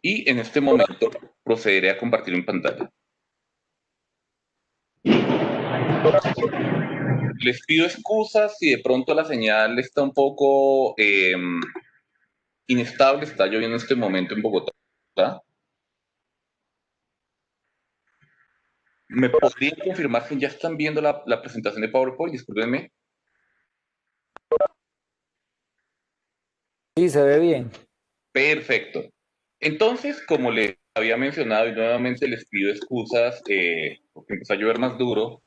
y en este momento procederé a compartir en pantalla. Les pido excusas si de pronto la señal está un poco inestable, está lloviendo en este momento en Bogotá. ¿Me podrían confirmar que ya están viendo la presentación de PowerPoint? Discúlpenme. Sí, se ve bien. Perfecto. Entonces, como les había mencionado y nuevamente les pido excusas porque empezó a llover más duro,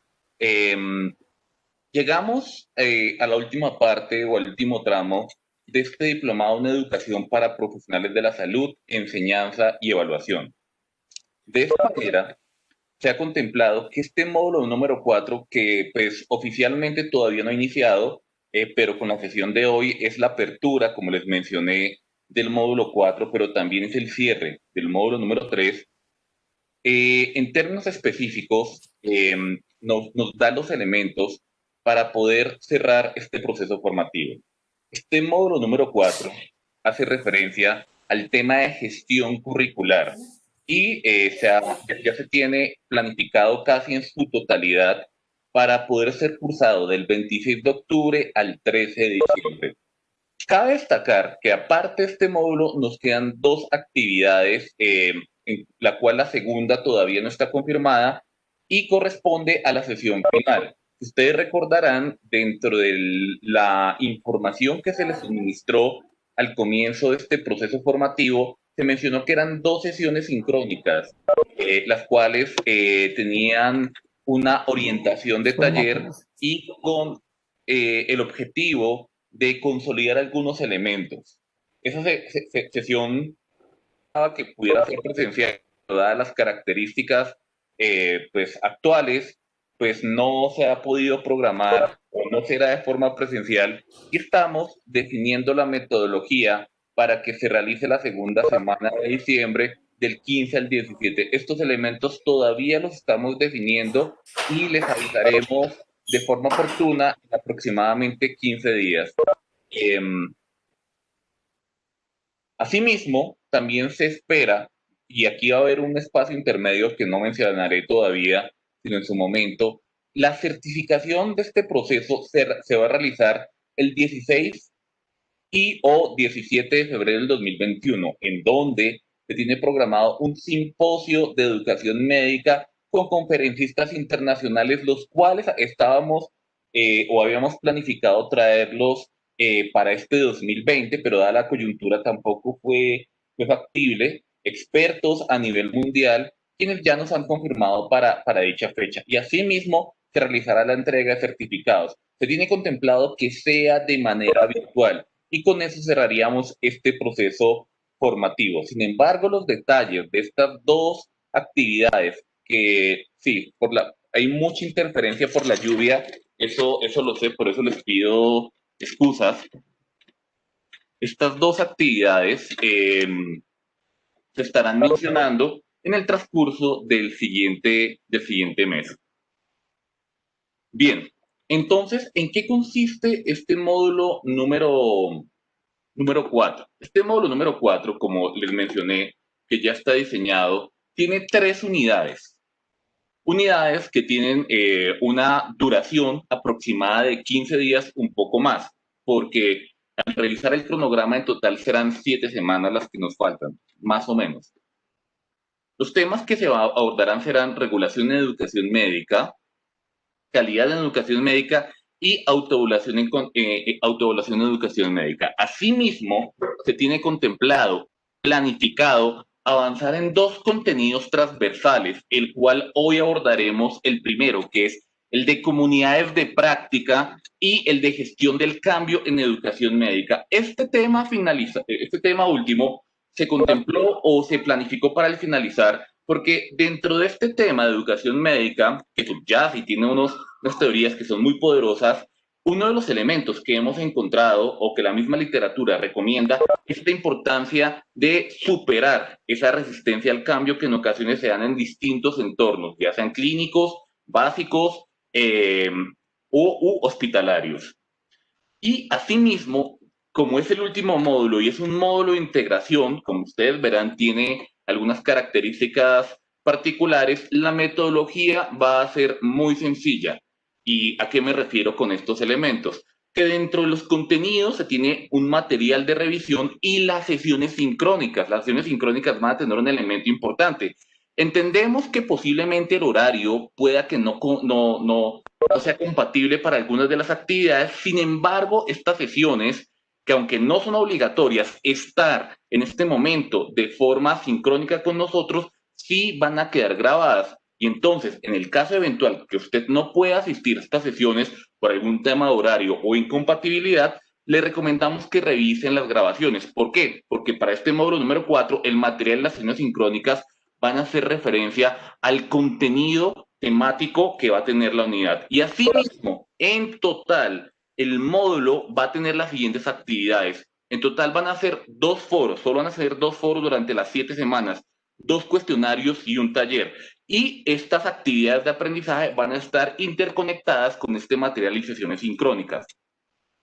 llegamos a la última parte o al último tramo de este diplomado en educación para profesionales de la salud, enseñanza y evaluación. De esta manera, se ha contemplado que este módulo número 4, que pues oficialmente todavía no ha iniciado, pero con la sesión de hoy es la apertura, como les mencioné, del módulo 4, pero también es el cierre del módulo número 3. En términos específicos, nos da los elementos para poder cerrar este proceso formativo. Este módulo número 4 hace referencia al tema de gestión curricular y ya se tiene planificado casi en su totalidad para poder ser cursado del 26 de octubre al 13 de diciembre. Cabe destacar que aparte de este módulo nos quedan dos actividades, en la cual la segunda todavía no está confirmada y corresponde a la sesión final. Ustedes recordarán, dentro de la información que se les suministró al comienzo de este proceso formativo, se mencionó que eran dos sesiones sincrónicas, las cuales tenían una orientación de taller y con el objetivo de consolidar algunos elementos. Esa sesión que pudiera ser presencial, dadas las características pues, actuales, pues no se ha podido programar o no será de forma presencial y estamos definiendo la metodología para que se realice la segunda semana de diciembre del 15 al 17. Estos elementos todavía los estamos definiendo y les avisaremos de forma oportuna en aproximadamente 15 días. Eh, Asimismo, también se espera, y aquí va a haber un espacio intermedio que no mencionaré todavía, sino en su momento, la certificación de este proceso se va a realizar el 16 y o 17 de febrero del 2021, en donde se tiene programado un simposio de educación médica con conferencistas internacionales, los cuales estábamos o habíamos planificado traerlos para este 2020, pero dada la coyuntura tampoco fue factible. Expertos a nivel mundial, quienes ya nos han confirmado para dicha fecha. Y asimismo se realizará la entrega de certificados. Se tiene contemplado que sea de manera virtual y con eso cerraríamos este proceso formativo. Sin embargo, los detalles de estas dos actividades, que sí, hay mucha interferencia por la lluvia, eso lo sé, por eso les pido excusas. Estas dos actividades se estarán mencionando en el transcurso del siguiente mes. Bien, entonces, ¿en qué consiste este módulo número 4? Este módulo número 4, como les mencioné, que ya está diseñado, tiene tres unidades. Unidades que tienen una duración aproximada de 15 días, un poco más, porque al revisar el cronograma en total serán 7 semanas las que nos faltan, más o menos. Los temas que se abordarán serán regulación en educación médica, calidad en educación médica y autoevaluación en educación médica. Asimismo, se tiene contemplado, planificado, avanzar en dos contenidos transversales, el cual hoy abordaremos el primero, que es el de comunidades de práctica y el de gestión del cambio en educación médica. Este tema último se contempló o se planificó para el finalizar porque dentro de este tema de educación médica, que subyace y tiene unas teorías que son muy poderosas, uno de los elementos que hemos encontrado o que la misma literatura recomienda es la importancia de superar esa resistencia al cambio que en ocasiones se dan en distintos entornos, ya sean clínicos, básicos u hospitalarios. Y asimismo, como es el último módulo y es un módulo de integración, como ustedes verán, tiene algunas características particulares, la metodología va a ser muy sencilla. ¿Y a qué me refiero con estos elementos? Que dentro de los contenidos se tiene un material de revisión y las sesiones sincrónicas. Las sesiones sincrónicas van a tener un elemento importante. Entendemos que posiblemente el horario pueda que no sea compatible para algunas de las actividades. Sin embargo, estas sesiones, que aunque no son obligatorias estar en este momento de forma sincrónica con nosotros, sí van a quedar grabadas. Y entonces, en el caso eventual que usted no pueda asistir a estas sesiones por algún tema de horario o incompatibilidad, le recomendamos que revisen las grabaciones. ¿Por qué? Porque para este módulo número 4, el material de las sesiones sincrónicas van a hacer referencia al contenido temático que va a tener la unidad. Y asimismo, en total, el módulo va a tener las siguientes actividades. En total van a ser 2 foros, solo van a ser 2 foros durante las 7 semanas, 2 cuestionarios y un taller. Y estas actividades de aprendizaje van a estar interconectadas con este material y sesiones sincrónicas.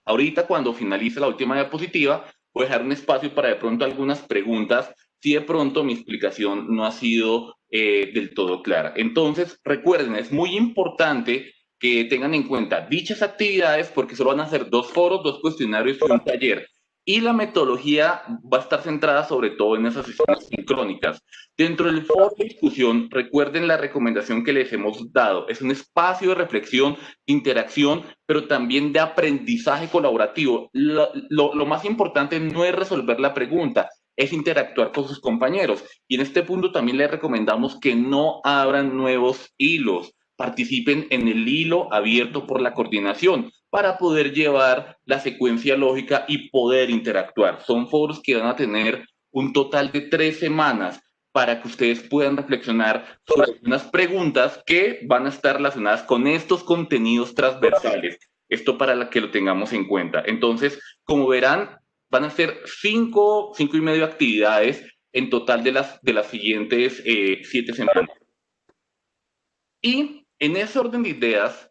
Ahorita, cuando finalice la última diapositiva, voy a dejar un espacio para de pronto algunas preguntas, si de pronto mi explicación no ha sido del todo clara. Entonces, recuerden, es muy importante que tengan en cuenta dichas actividades porque solo van a ser 2 foros, 2 cuestionarios y un taller. Y la metodología va a estar centrada sobre todo en esas sesiones sincrónicas. Dentro del foro de discusión, recuerden la recomendación que les hemos dado. Es un espacio de reflexión, interacción, pero también de aprendizaje colaborativo. Lo más importante no es resolver la pregunta, es interactuar con sus compañeros. Y en este punto también les recomendamos que no abran nuevos hilos, participen en el hilo abierto por la coordinación para poder llevar la secuencia lógica y poder interactuar. Son foros que van a tener un total de 3 semanas para que ustedes puedan reflexionar sobre algunas preguntas que van a estar relacionadas con estos contenidos transversales. Esto para que lo tengamos en cuenta. Entonces, como verán, van a ser 5 y medio actividades en total de las siguientes 7 semanas. Y en ese orden de ideas,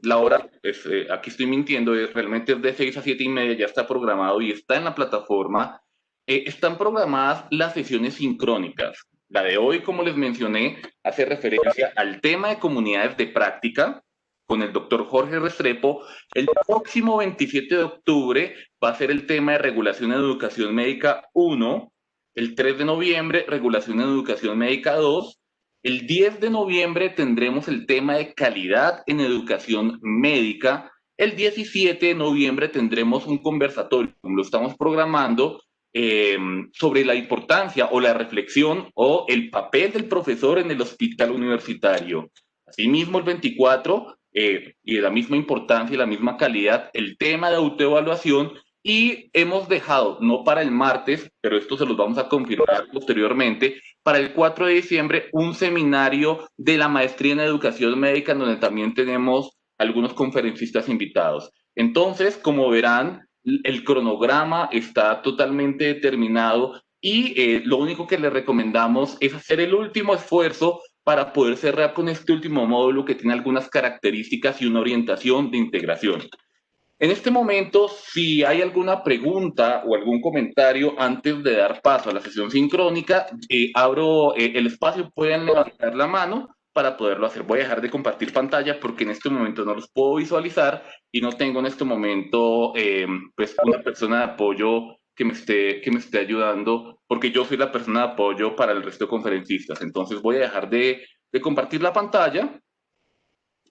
la hora, pues, aquí estoy mintiendo, realmente es de 6 a 7 y media, ya está programado y está en la plataforma. Están programadas las sesiones sincrónicas. La de hoy, como les mencioné, hace referencia al tema de comunidades de práctica con el doctor Jorge Restrepo. El próximo 27 de octubre va a ser el tema de regulación en educación médica 1, el 3 de noviembre, regulación en educación médica 2, el 10 de noviembre tendremos el tema de calidad en educación médica. El 17 de noviembre tendremos un conversatorio, como lo estamos programando, sobre la importancia o la reflexión o el papel del profesor en el hospital universitario. Asimismo, el 24, y de la misma importancia y la misma calidad, el tema de autoevaluación. Y hemos dejado, no para el martes, pero esto se los vamos a confirmar posteriormente, para el 4 de diciembre un seminario de la maestría en educación médica, en donde también tenemos algunos conferencistas invitados. Entonces, como verán, el cronograma está totalmente determinado y lo único que les recomendamos es hacer el último esfuerzo para poder cerrar con este último módulo que tiene algunas características y una orientación de integración. En este momento, si hay alguna pregunta o algún comentario antes de dar paso a la sesión sincrónica, abro el espacio, pueden levantar la mano para poderlo hacer. Voy a dejar de compartir pantalla porque en este momento no los puedo visualizar y no tengo en este momento pues una persona de apoyo que me esté ayudando, porque yo soy la persona de apoyo para el resto de conferencistas. Entonces voy a dejar de compartir la pantalla.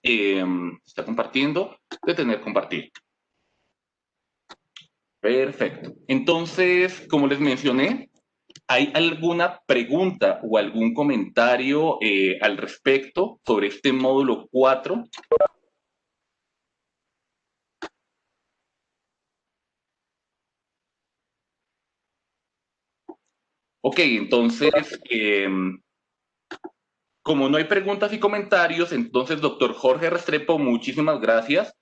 Está compartiendo, detener compartir. Perfecto. Entonces, como les mencioné, ¿hay alguna pregunta o algún comentario al respecto sobre este módulo 4? Ok, entonces, como no hay preguntas y comentarios, entonces, doctor Jorge Restrepo, muchísimas gracias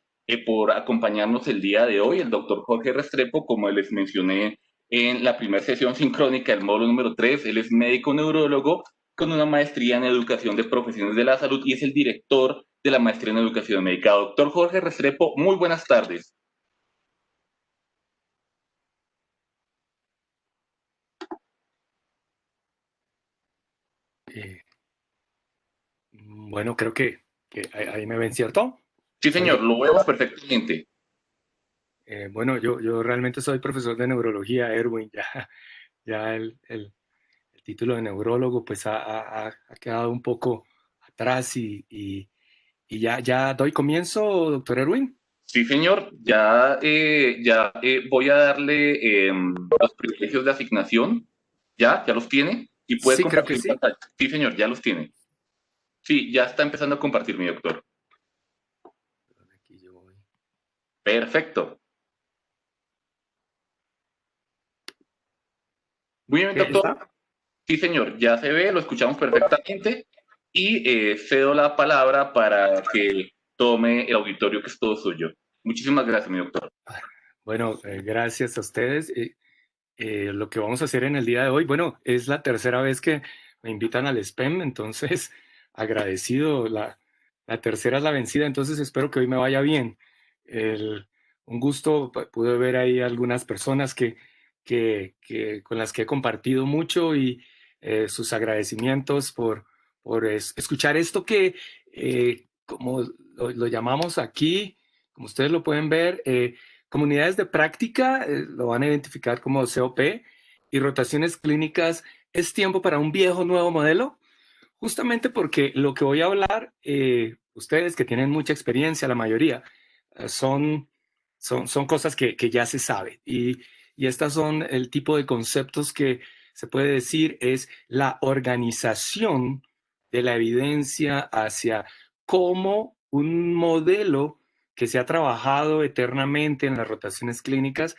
por acompañarnos el día de hoy. El doctor Jorge Restrepo, como les mencioné en la primera sesión sincrónica del módulo número 3, él es médico neurólogo con una maestría en educación de profesiones de la salud y es el director de la maestría en educación médica. Doctor Jorge Restrepo, muy buenas tardes. Bueno, creo que ahí me ven, ¿cierto? Sí, ¿Me oye? señor, lo vemos perfectamente. Bueno, yo realmente soy profesor de neurología, Erwin. Ya el título de neurólogo pues ha quedado un poco atrás y ya doy comienzo, doctor Erwin. Sí, señor, ya voy a darle los privilegios de asignación. Ya los tiene y puede Sí, creo que compartir sí. pantalla. Sí, señor, ya los tiene. Sí, ya está empezando a compartir, mi doctor. Perdón, aquí yo voy. Perfecto. Muy bien, ¿Qué está? doctor. Sí, señor, ya se ve, lo escuchamos perfectamente y cedo la palabra para que tome el auditorio que es todo suyo. Muchísimas gracias, mi doctor. Bueno, gracias a ustedes. Lo que vamos a hacer en el día de hoy, bueno, es la tercera vez que me invitan al SPEM, entonces agradecido, la tercera es la vencida, entonces espero que hoy me vaya bien. El- un gusto, pude ver ahí algunas personas con las que he compartido mucho y sus agradecimientos por escuchar esto que, como lo llamamos aquí, como ustedes lo pueden ver, comunidades de práctica, lo van a identificar como COP, y rotaciones clínicas, ¿es tiempo para un viejo nuevo modelo? Justamente porque lo que voy a hablar, ustedes que tienen mucha experiencia, la mayoría, son cosas que ya se sabe. Y estas son el tipo de conceptos que se puede decir es la organización de la evidencia hacia cómo un modelo que se ha trabajado eternamente en las rotaciones clínicas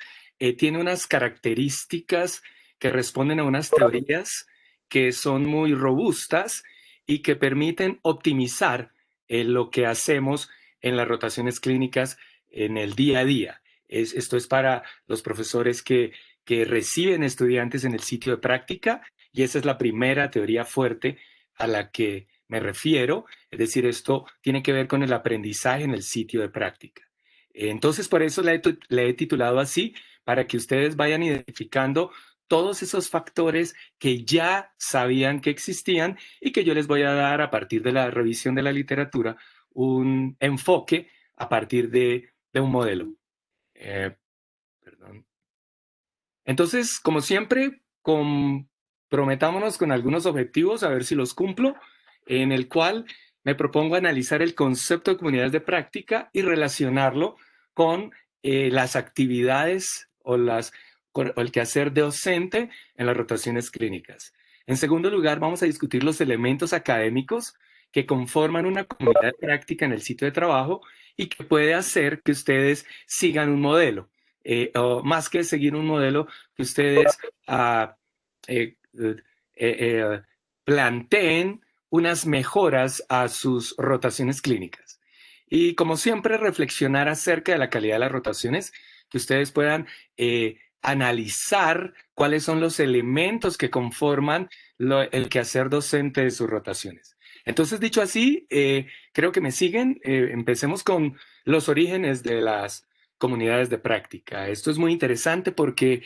tiene unas características que responden a unas teorías que son muy robustas y que permiten optimizar lo que hacemos en las rotaciones clínicas en el día a día. Esto es para los profesores que reciben estudiantes en el sitio de práctica y esa es la primera teoría fuerte a la que me refiero. Es decir, esto tiene que ver con el aprendizaje en el sitio de práctica. Entonces, por eso le he titulado así, para que ustedes vayan identificando todos esos factores que ya sabían que existían y que yo les voy a dar a partir de la revisión de la literatura un enfoque a partir de un modelo. Eh, perdón. Entonces, como siempre, comprometámonos con algunos objetivos, a ver si los cumplo, en el cual me propongo analizar el concepto de comunidades de práctica y relacionarlo con las actividades o el quehacer docente en las rotaciones clínicas. En segundo lugar, vamos a discutir los elementos académicos que conforman una comunidad de práctica en el sitio de trabajo y que puede hacer que ustedes sigan un modelo. O más que seguir un modelo, que ustedes ah, eh, eh, eh, planteen unas mejoras a sus rotaciones clínicas. Y como siempre, reflexionar acerca de la calidad de las rotaciones, que ustedes puedan analizar cuáles son los elementos que conforman el quehacer docente de sus rotaciones. Entonces, dicho así, creo que me siguen. Empecemos con los orígenes de las comunidades de práctica. Esto es muy interesante porque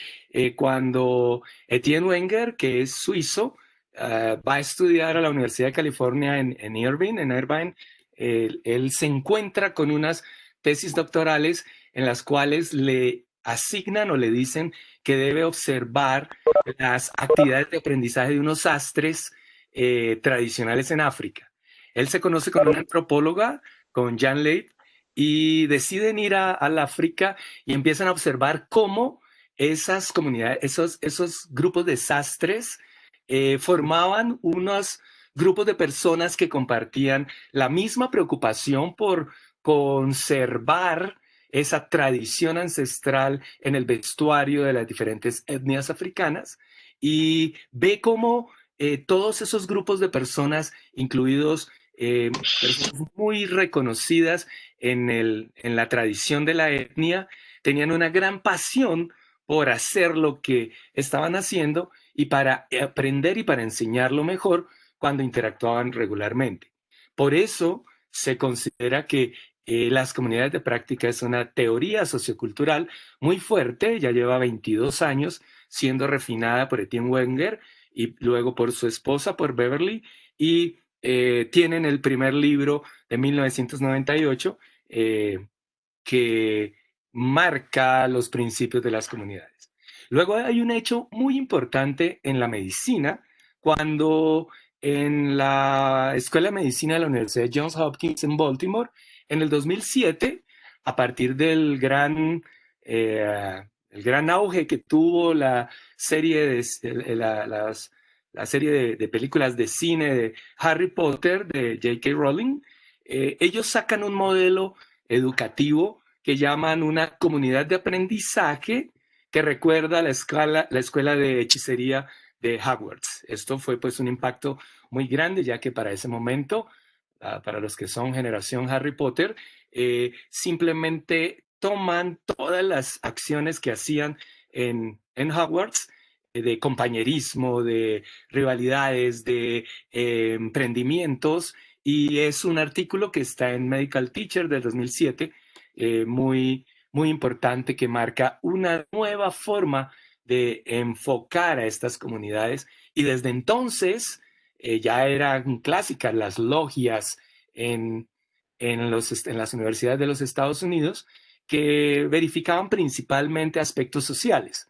cuando Etienne Wenger, que es suizo, va a estudiar a la Universidad de California en Irvine, él se encuentra con unas tesis doctorales en las cuales le asignan o le dicen que debe observar las actividades de aprendizaje de unos sastres tradicionales en África. Él se conoce con una antropóloga, con Jan Leith, y deciden ir al África y empiezan a observar cómo esas comunidades, esos grupos de sastres formaban unos grupos de personas que compartían la misma preocupación por conservar esa tradición ancestral en el vestuario de las diferentes etnias africanas y ve cómo todos esos grupos de personas, incluidos personas muy reconocidas en la tradición de la etnia, tenían una gran pasión por hacer lo que estaban haciendo y para aprender y para enseñarlo mejor cuando interactuaban regularmente. Por eso se considera que las comunidades de práctica es una teoría sociocultural muy fuerte, ya lleva 22 años siendo refinada por Etienne Wenger y luego por su esposa, por Beverly, y tienen el primer libro de 1998 que marca los principios de las comunidades. Luego hay un hecho muy importante en la medicina, cuando en la Escuela de Medicina de la Universidad de Johns Hopkins en Baltimore, en el 2007, a partir del el gran auge que tuvo la serie la serie de películas de cine de Harry Potter de J.K. Rowling, ellos sacan un modelo educativo que llaman una comunidad de aprendizaje que recuerda la escuela de hechicería de Hogwarts. Esto fue pues un impacto muy grande, ya que para ese momento, para los que son generación Harry Potter, simplemente toman todas las acciones que hacían en Hogwarts, de compañerismo, de rivalidades, de emprendimientos, y es un artículo que está en Medical Teacher del 2007, muy importante, que marca una nueva forma de enfocar a estas comunidades. Y desde entonces ya eran clásicas las logias en, en las universidades de los Estados Unidos, que verificaban principalmente aspectos sociales.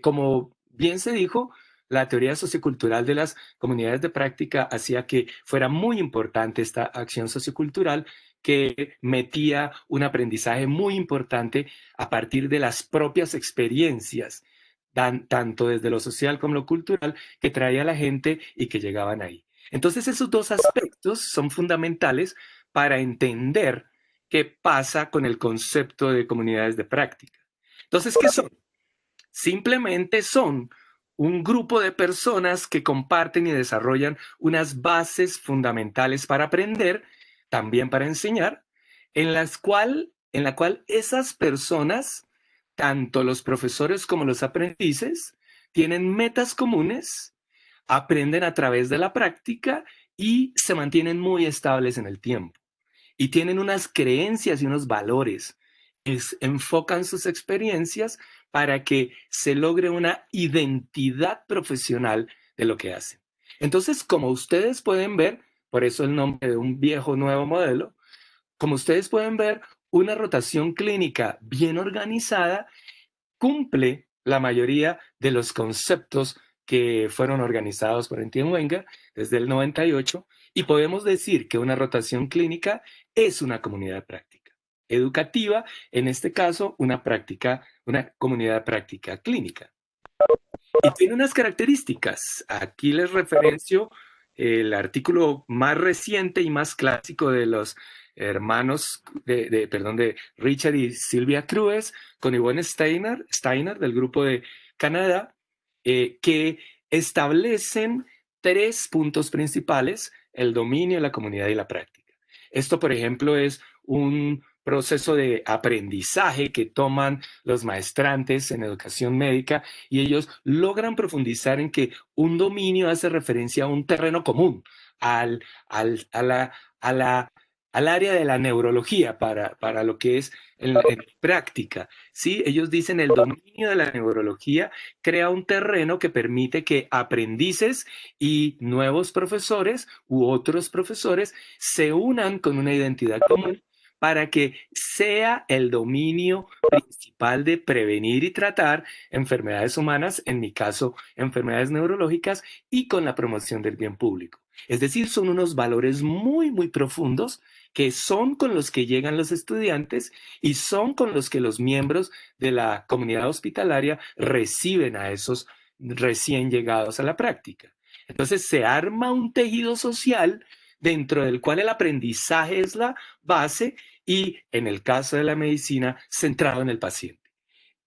Como bien se dijo, la teoría sociocultural de las comunidades de práctica hacía que fuera muy importante esta acción sociocultural, que metía un aprendizaje muy importante a partir de las propias experiencias, tanto desde lo social como lo cultural, que traía la gente y que llegaban ahí. Entonces, esos dos aspectos son fundamentales para entender qué pasa con el concepto de comunidades de práctica. Entonces, ¿qué son? Simplemente son un grupo de personas que comparten y desarrollan unas bases fundamentales para aprender, también para enseñar, en la cual esas personas, tanto los profesores como los aprendices, tienen metas comunes, aprenden a través de la práctica y se mantienen muy estables en el tiempo. Y tienen unas creencias y unos valores. Enfocan sus experiencias para que se logre una identidad profesional de lo que hacen. Entonces, como ustedes pueden ver, por eso el nombre de un viejo nuevo modelo, como ustedes pueden ver, una rotación clínica bien organizada cumple la mayoría de los conceptos que fueron organizados por Etienne Wenger desde el 98, y podemos decir que una rotación clínica es una comunidad práctica educativa, en este caso una comunidad práctica clínica. Y tiene unas características. Aquí les referencio el artículo más reciente y más clásico de los hermanos, de Richard y Silvia Cruz, con Yvonne Steiner del grupo de Canadá, que establecen 3 puntos principales: el dominio, la comunidad y la práctica. Esto, por ejemplo, es un proceso de aprendizaje que toman los maestrantes en educación médica, y ellos logran profundizar en que un dominio hace referencia a un terreno común, al, al, a la, a la, al área de la neurología para lo que es en práctica. ¿Sí? Ellos dicen el dominio de la neurología crea un terreno que permite que aprendices y nuevos profesores u otros profesores se unan con una identidad común para que sea el dominio principal de prevenir y tratar enfermedades humanas, en mi caso, enfermedades neurológicas, y con la promoción del bien público. Es decir, son unos valores muy profundos que son con los que llegan los estudiantes y son con los que los miembros de la comunidad hospitalaria reciben a esos recién llegados a la práctica. Entonces se arma un tejido social dentro del cual el aprendizaje es la base, y en el caso de la medicina, centrado en el paciente,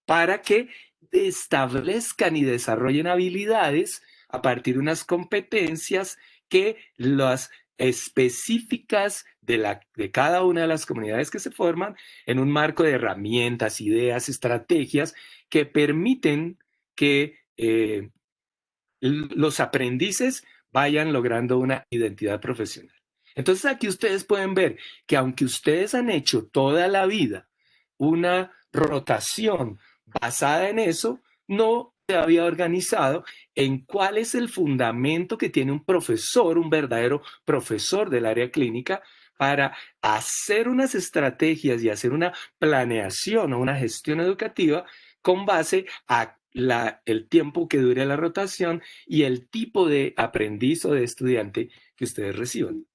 para que establezcan y desarrollen habilidades a partir de unas competencias que las específicas de cada una de las comunidades que se forman, en un marco de herramientas, ideas, estrategias que permiten que los aprendices vayan logrando una identidad profesional. Entonces aquí ustedes pueden ver que aunque ustedes han hecho toda la vida una rotación basada en eso, no se había organizado en cuál es el fundamento que tiene un profesor, un verdadero profesor del área clínica, para hacer unas estrategias y hacer una planeación o una gestión educativa con base a el tiempo que dure la rotación y el tipo de aprendiz o de estudiante que ustedes reciban.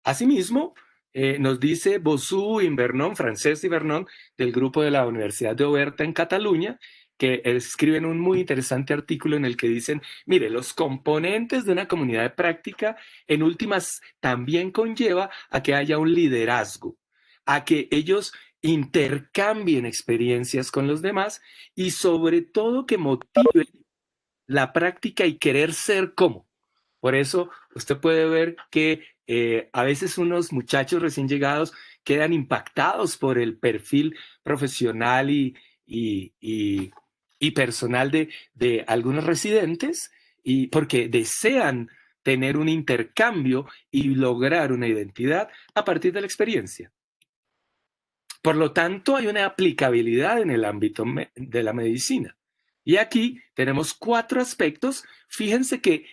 Asimismo, nos dice Bossou y Vernon, Francesc y Vernon, del grupo de la Universidad de Oberta en Cataluña, que escriben un muy interesante artículo en el que dicen, mire, los componentes de una comunidad de práctica, en últimas, también conlleva a que haya un liderazgo, a que ellos intercambien experiencias con los demás y sobre todo que motiven la práctica y querer ser como. Por eso usted puede ver que a veces unos muchachos recién llegados quedan impactados por el perfil profesional y personal de algunos residentes y porque desean tener un intercambio y lograr una identidad a partir de la experiencia. Por lo tanto, hay una aplicabilidad en el ámbito de la medicina. Y aquí tenemos 4 aspectos. Fíjense que,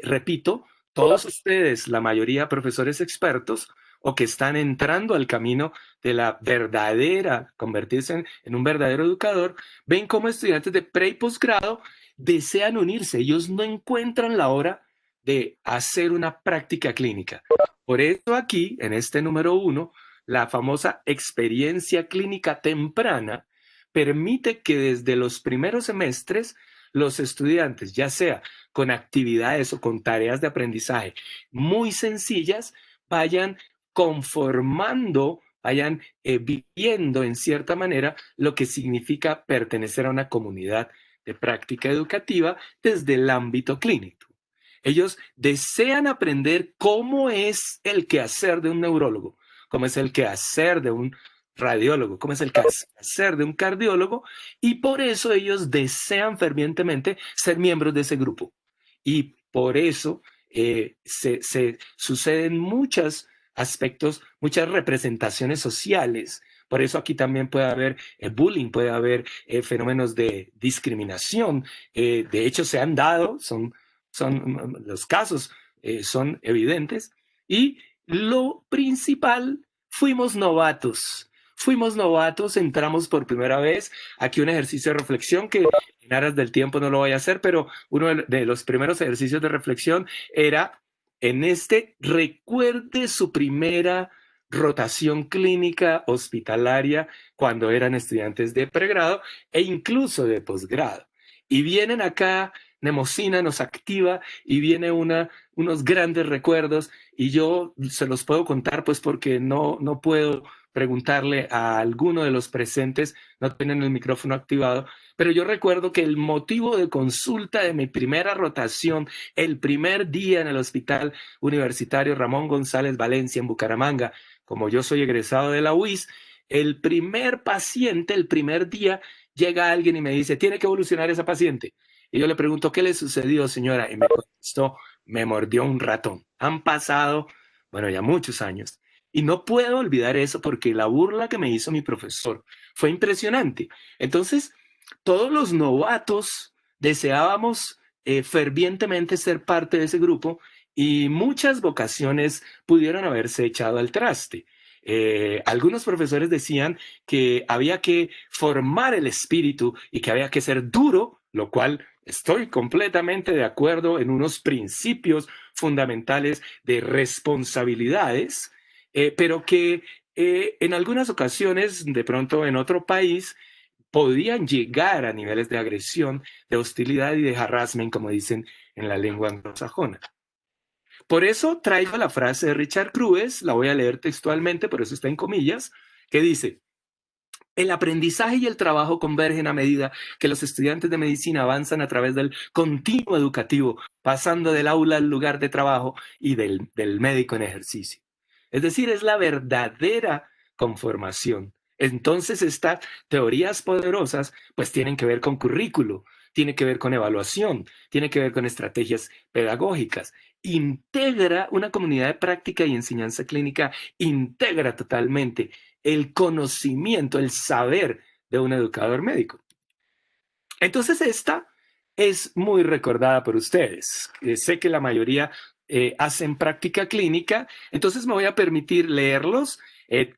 repito, todos ustedes, la mayoría profesores expertos o que están entrando al camino de la verdadera, convertirse en un verdadero educador, ven cómo estudiantes de pre y posgrado desean unirse. Ellos no encuentran la hora de hacer una práctica clínica. Por eso aquí, en este número 1, la famosa experiencia clínica temprana permite que desde los primeros semestres los estudiantes, ya sea con actividades o con tareas de aprendizaje muy sencillas, vayan conformando, vayan viviendo en cierta manera lo que significa pertenecer a una comunidad de práctica educativa desde el ámbito clínico. Ellos desean aprender cómo es el quehacer de un neurólogo, cómo es el quehacer de un radiólogo, cómo es el quehacer de un cardiólogo, y por eso ellos desean fervientemente ser miembros de ese grupo. Y por eso se suceden muchos aspectos, muchas representaciones sociales. Por eso aquí también puede haber bullying, puede haber fenómenos de discriminación. De hecho, se han dado, los casos son evidentes. Y lo principal, fuimos novatos. Fuimos novatos, entramos por primera vez. Aquí un ejercicio de reflexión que en aras del tiempo no lo voy a hacer, pero uno de los primeros ejercicios de reflexión era en recuerde su primera rotación clínica hospitalaria cuando eran estudiantes de pregrado e incluso de posgrado. Y vienen acá, Nemocina nos activa y viene unos grandes recuerdos y yo se los puedo contar pues porque no puedo preguntarle a alguno de los presentes, no tienen el micrófono activado, pero yo recuerdo que el motivo de consulta de mi primera rotación, el primer día en el Hospital Universitario Ramón González Valencia en Bucaramanga, como yo soy egresado de la UIS, el primer paciente, el primer día, llega alguien y me dice, tiene que evolucionar esa paciente. Y yo le pregunto, ¿qué le sucedió, señora? Y me contestó, me mordió un ratón. Han pasado, bueno, ya muchos años. Y no puedo olvidar eso porque la burla que me hizo mi profesor fue impresionante. Entonces, todos los novatos deseábamos fervientemente ser parte de ese grupo y muchas vocaciones pudieron haberse echado al traste. Algunos profesores decían que había que formar el espíritu y que había que ser duro, lo cual estoy completamente de acuerdo en unos principios fundamentales de responsabilidades, pero que en algunas ocasiones, de pronto en otro país, podían llegar a niveles de agresión, de hostilidad y de harassment, como dicen en la lengua anglosajona. Por eso traigo la frase de Richard Cruz, la voy a leer textualmente, por eso está en comillas, que dice, el aprendizaje y el trabajo convergen a medida que los estudiantes de medicina avanzan a través del continuo educativo, pasando del aula al lugar de trabajo y del médico en ejercicio. Es decir, es la verdadera conformación. Entonces, estas teorías poderosas pues tienen que ver con currículo, tiene que ver con evaluación, tiene que ver con estrategias pedagógicas. Integra una comunidad de práctica y enseñanza clínica, integra totalmente el conocimiento, el saber de un educador médico. Entonces esta es muy recordada por ustedes. Sé que la mayoría hacen práctica clínica, entonces me voy a permitir leerlos.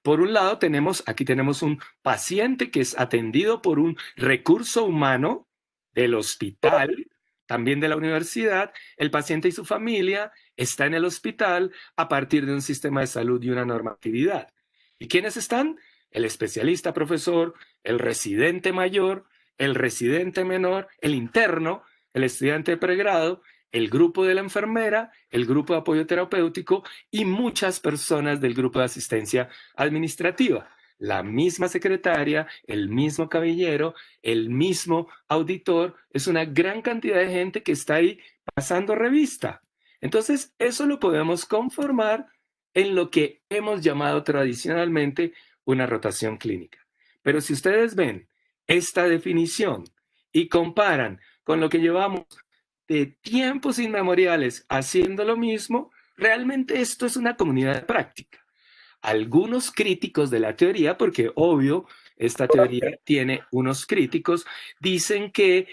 Por un lado aquí tenemos un paciente que es atendido por un recurso humano del hospital, también de la universidad. El paciente y su familia está en el hospital a partir de un sistema de salud y una normatividad. ¿Y quiénes están? El especialista profesor, el residente mayor, el residente menor, el interno, el estudiante de pregrado, el grupo de la enfermera, el grupo de apoyo terapéutico y muchas personas del grupo de asistencia administrativa. La misma secretaria, el mismo caballero, el mismo auditor, es una gran cantidad de gente que está ahí pasando revista. Entonces, eso lo podemos conformar en lo que hemos llamado tradicionalmente una rotación clínica. Pero si ustedes ven esta definición y comparan con lo que llevamos de tiempos inmemoriales haciendo lo mismo, realmente esto es una comunidad de práctica. Algunos críticos de la teoría, porque obvio, esta teoría tiene unos críticos, dicen que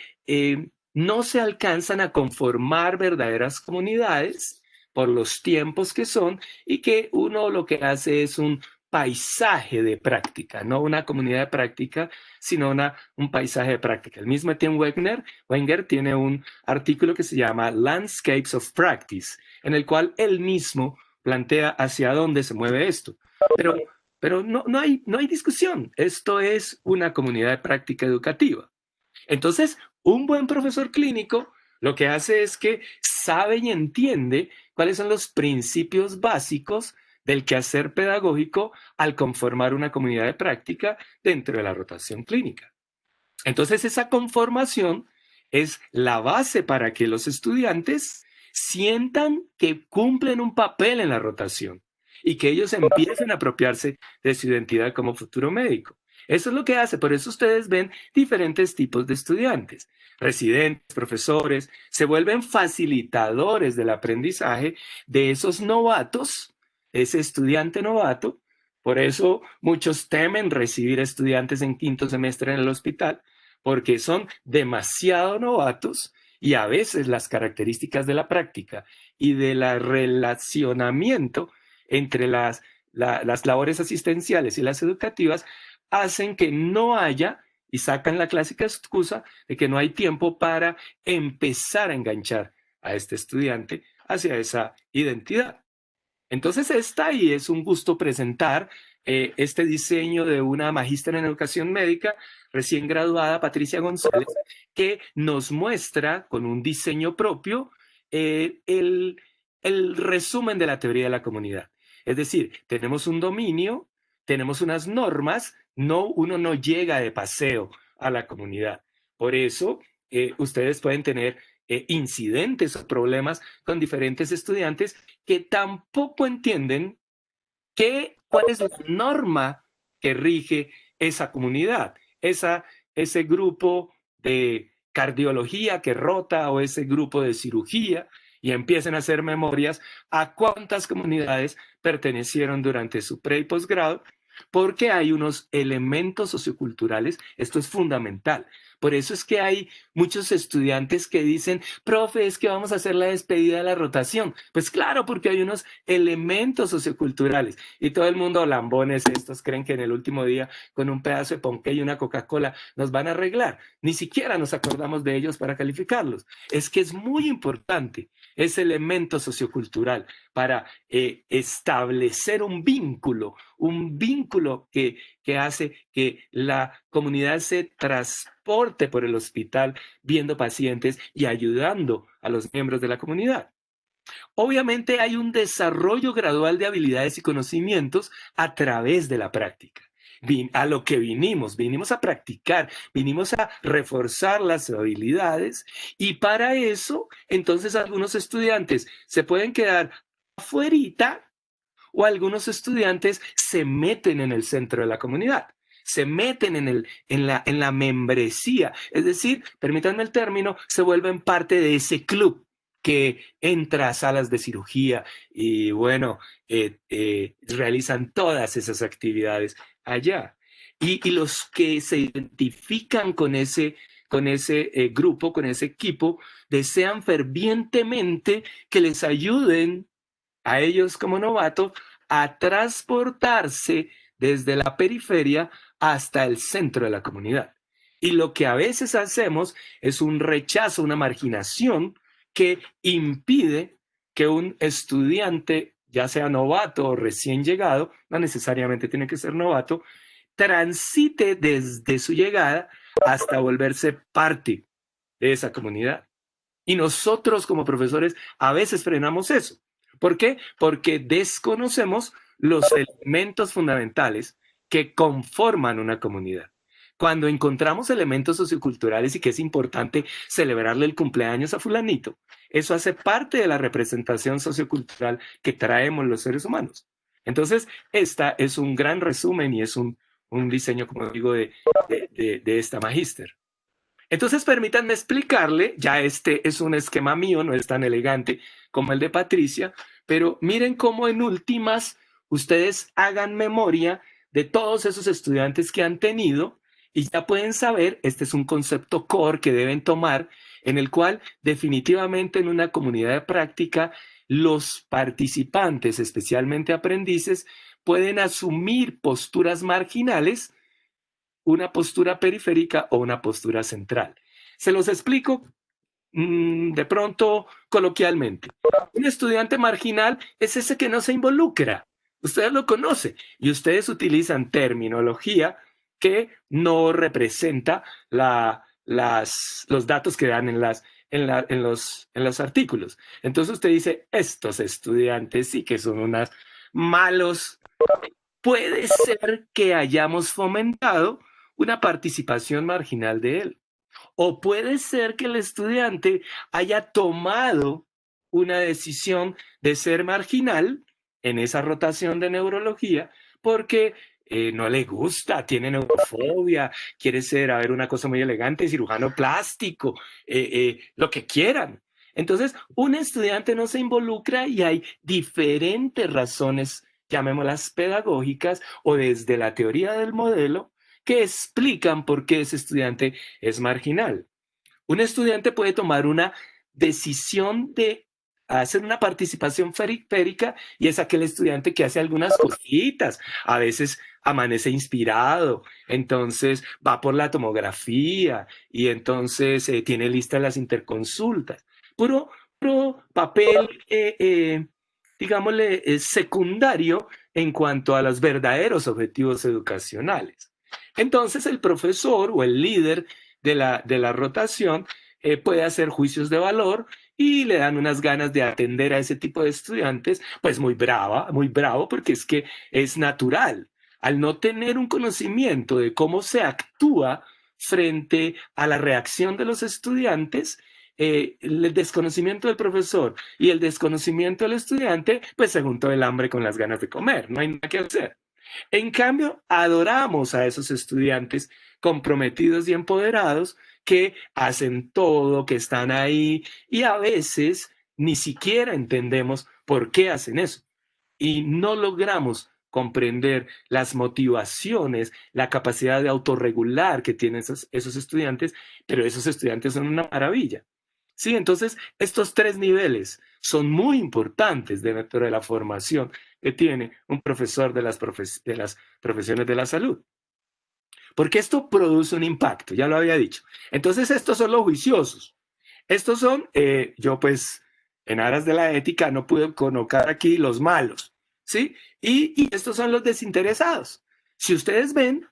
no se alcanzan a conformar verdaderas comunidades por los tiempos que son y que uno lo que hace es un paisaje de práctica, no una comunidad de práctica, sino un paisaje de práctica. El mismo Tim Wenger tiene un artículo que se llama Landscapes of Practice, en el cual él mismo plantea hacia dónde se mueve esto. Pero, pero no hay discusión. Esto es una comunidad de práctica educativa. Entonces, un buen profesor clínico lo que hace es que sabe y entiende cuáles son los principios básicos del quehacer pedagógico al conformar una comunidad de práctica dentro de la rotación clínica. Entonces, esa conformación es la base para que los estudiantes sientan que cumplen un papel en la rotación y que ellos empiecen a apropiarse de su identidad como futuro médico. Eso es lo que hace, por eso ustedes ven diferentes tipos de estudiantes. Residentes, profesores, se vuelven facilitadores del aprendizaje de esos novatos, ese estudiante novato. Por eso muchos temen recibir estudiantes en quinto semestre en el hospital, porque son demasiado novatos y a veces las características de la práctica y del relacionamiento entre las labores asistenciales y las educativas hacen que no haya, y sacan la clásica excusa de que no hay tiempo para empezar a enganchar a este estudiante hacia esa identidad. Entonces está y es un gusto presentar este diseño de una magíster en educación médica recién graduada, Patricia González, que nos muestra con un diseño propio el resumen de la teoría de la comunidad. Es decir, tenemos un dominio, tenemos unas normas, uno no llega de paseo a la comunidad. Por eso, ustedes pueden tener incidentes o problemas con diferentes estudiantes que tampoco entienden cuál es la norma que rige esa comunidad, ese grupo de cardiología que rota o ese grupo de cirugía, y empiecen a hacer memorias a cuántas comunidades pertenecieron durante su pre y posgrado, porque hay unos elementos socioculturales, esto es fundamental. Por eso es que hay muchos estudiantes que dicen, profe, es que vamos a hacer la despedida de la rotación. Pues claro, porque hay unos elementos socioculturales y todo el mundo, lambones estos, creen que en el último día con un pedazo de ponqué y una Coca-Cola nos van a arreglar. Ni siquiera nos acordamos de ellos para calificarlos. Es que es muy importante ese elemento sociocultural para establecer un vínculo que hace que la comunidad se transporte por el hospital viendo pacientes y ayudando a los miembros de la comunidad. Obviamente hay un desarrollo gradual de habilidades y conocimientos a través de la práctica. A lo que vinimos a practicar, vinimos a reforzar las habilidades y para eso, entonces algunos estudiantes se pueden quedar afuerita o algunos estudiantes se meten en el centro de la comunidad, se meten en la membresía, es decir, permítanme el término, se vuelven parte de ese club que entra a salas de cirugía y bueno, realizan todas esas actividades allá. Y los que se identifican con con ese grupo, con ese equipo, desean fervientemente que les ayuden a ellos como novatos a transportarse desde la periferia hasta el centro de la comunidad. Y lo que a veces hacemos es un rechazo, una marginación que impide que un estudiante, ya sea novato o recién llegado, no necesariamente tiene que ser novato, transite desde su llegada hasta volverse parte de esa comunidad. Y nosotros como profesores a veces frenamos eso. ¿Por qué? Porque desconocemos los elementos fundamentales que conforman una comunidad. Cuando encontramos elementos socioculturales y que es importante celebrarle el cumpleaños a fulanito, eso hace parte de la representación sociocultural que traemos los seres humanos. Entonces, esta es un gran resumen y es un diseño, como digo, de esta magíster. Entonces, permítanme explicarle, ya este es un esquema mío, no es tan elegante como el de Patricia, pero miren cómo en últimas ustedes hagan memoria de todos esos estudiantes que han tenido y ya pueden saber, este es un concepto core que deben tomar, en el cual definitivamente en una comunidad de práctica los participantes, especialmente aprendices, pueden asumir posturas marginales, una postura periférica o una postura central. Se los explico de pronto coloquialmente. Un estudiante marginal es ese que no se involucra. Ustedes lo conocen y ustedes utilizan terminología que no representa los datos que dan en los artículos. Entonces usted dice, estos estudiantes sí que son unos malos. Puede ser que hayamos fomentado una participación marginal de él. O puede ser que el estudiante haya tomado una decisión de ser marginal en esa rotación de neurología porque no le gusta, tiene neurofobia, quiere ser, a ver, una cosa muy elegante, cirujano plástico, lo que quieran. Entonces, un estudiante no se involucra y hay diferentes razones, llamémoslas pedagógicas o desde la teoría del modelo, que explican por qué ese estudiante es marginal. Un estudiante puede tomar una decisión de hacer una participación periférica y es aquel estudiante que hace algunas cositas, a veces amanece inspirado, entonces va por la tomografía y entonces tiene listas las interconsultas. Puro papel, digámosle, secundario en cuanto a los verdaderos objetivos educacionales. Entonces el profesor o el líder de la rotación puede hacer juicios de valor y le dan unas ganas de atender a ese tipo de estudiantes, pues muy bravo, porque es que es natural. Al no tener un conocimiento de cómo se actúa frente a la reacción de los estudiantes, el desconocimiento del profesor y el desconocimiento del estudiante, pues se juntó el hambre con las ganas de comer, no hay nada que hacer. En cambio, adoramos a esos estudiantes comprometidos y empoderados que hacen todo, que están ahí y a veces ni siquiera entendemos por qué hacen eso. Y no logramos comprender las motivaciones, la capacidad de autorregular que tienen esos estudiantes, pero esos estudiantes son una maravilla. Sí, entonces estos tres niveles son muy importantes dentro de la formación que tiene un profesor de las profesiones de la salud. Porque esto produce un impacto, ya lo había dicho. Entonces estos son los juiciosos. Estos son, yo pues en aras de la ética no pude colocar aquí los malos, ¿sí? Y estos son los desinteresados. Si ustedes ven,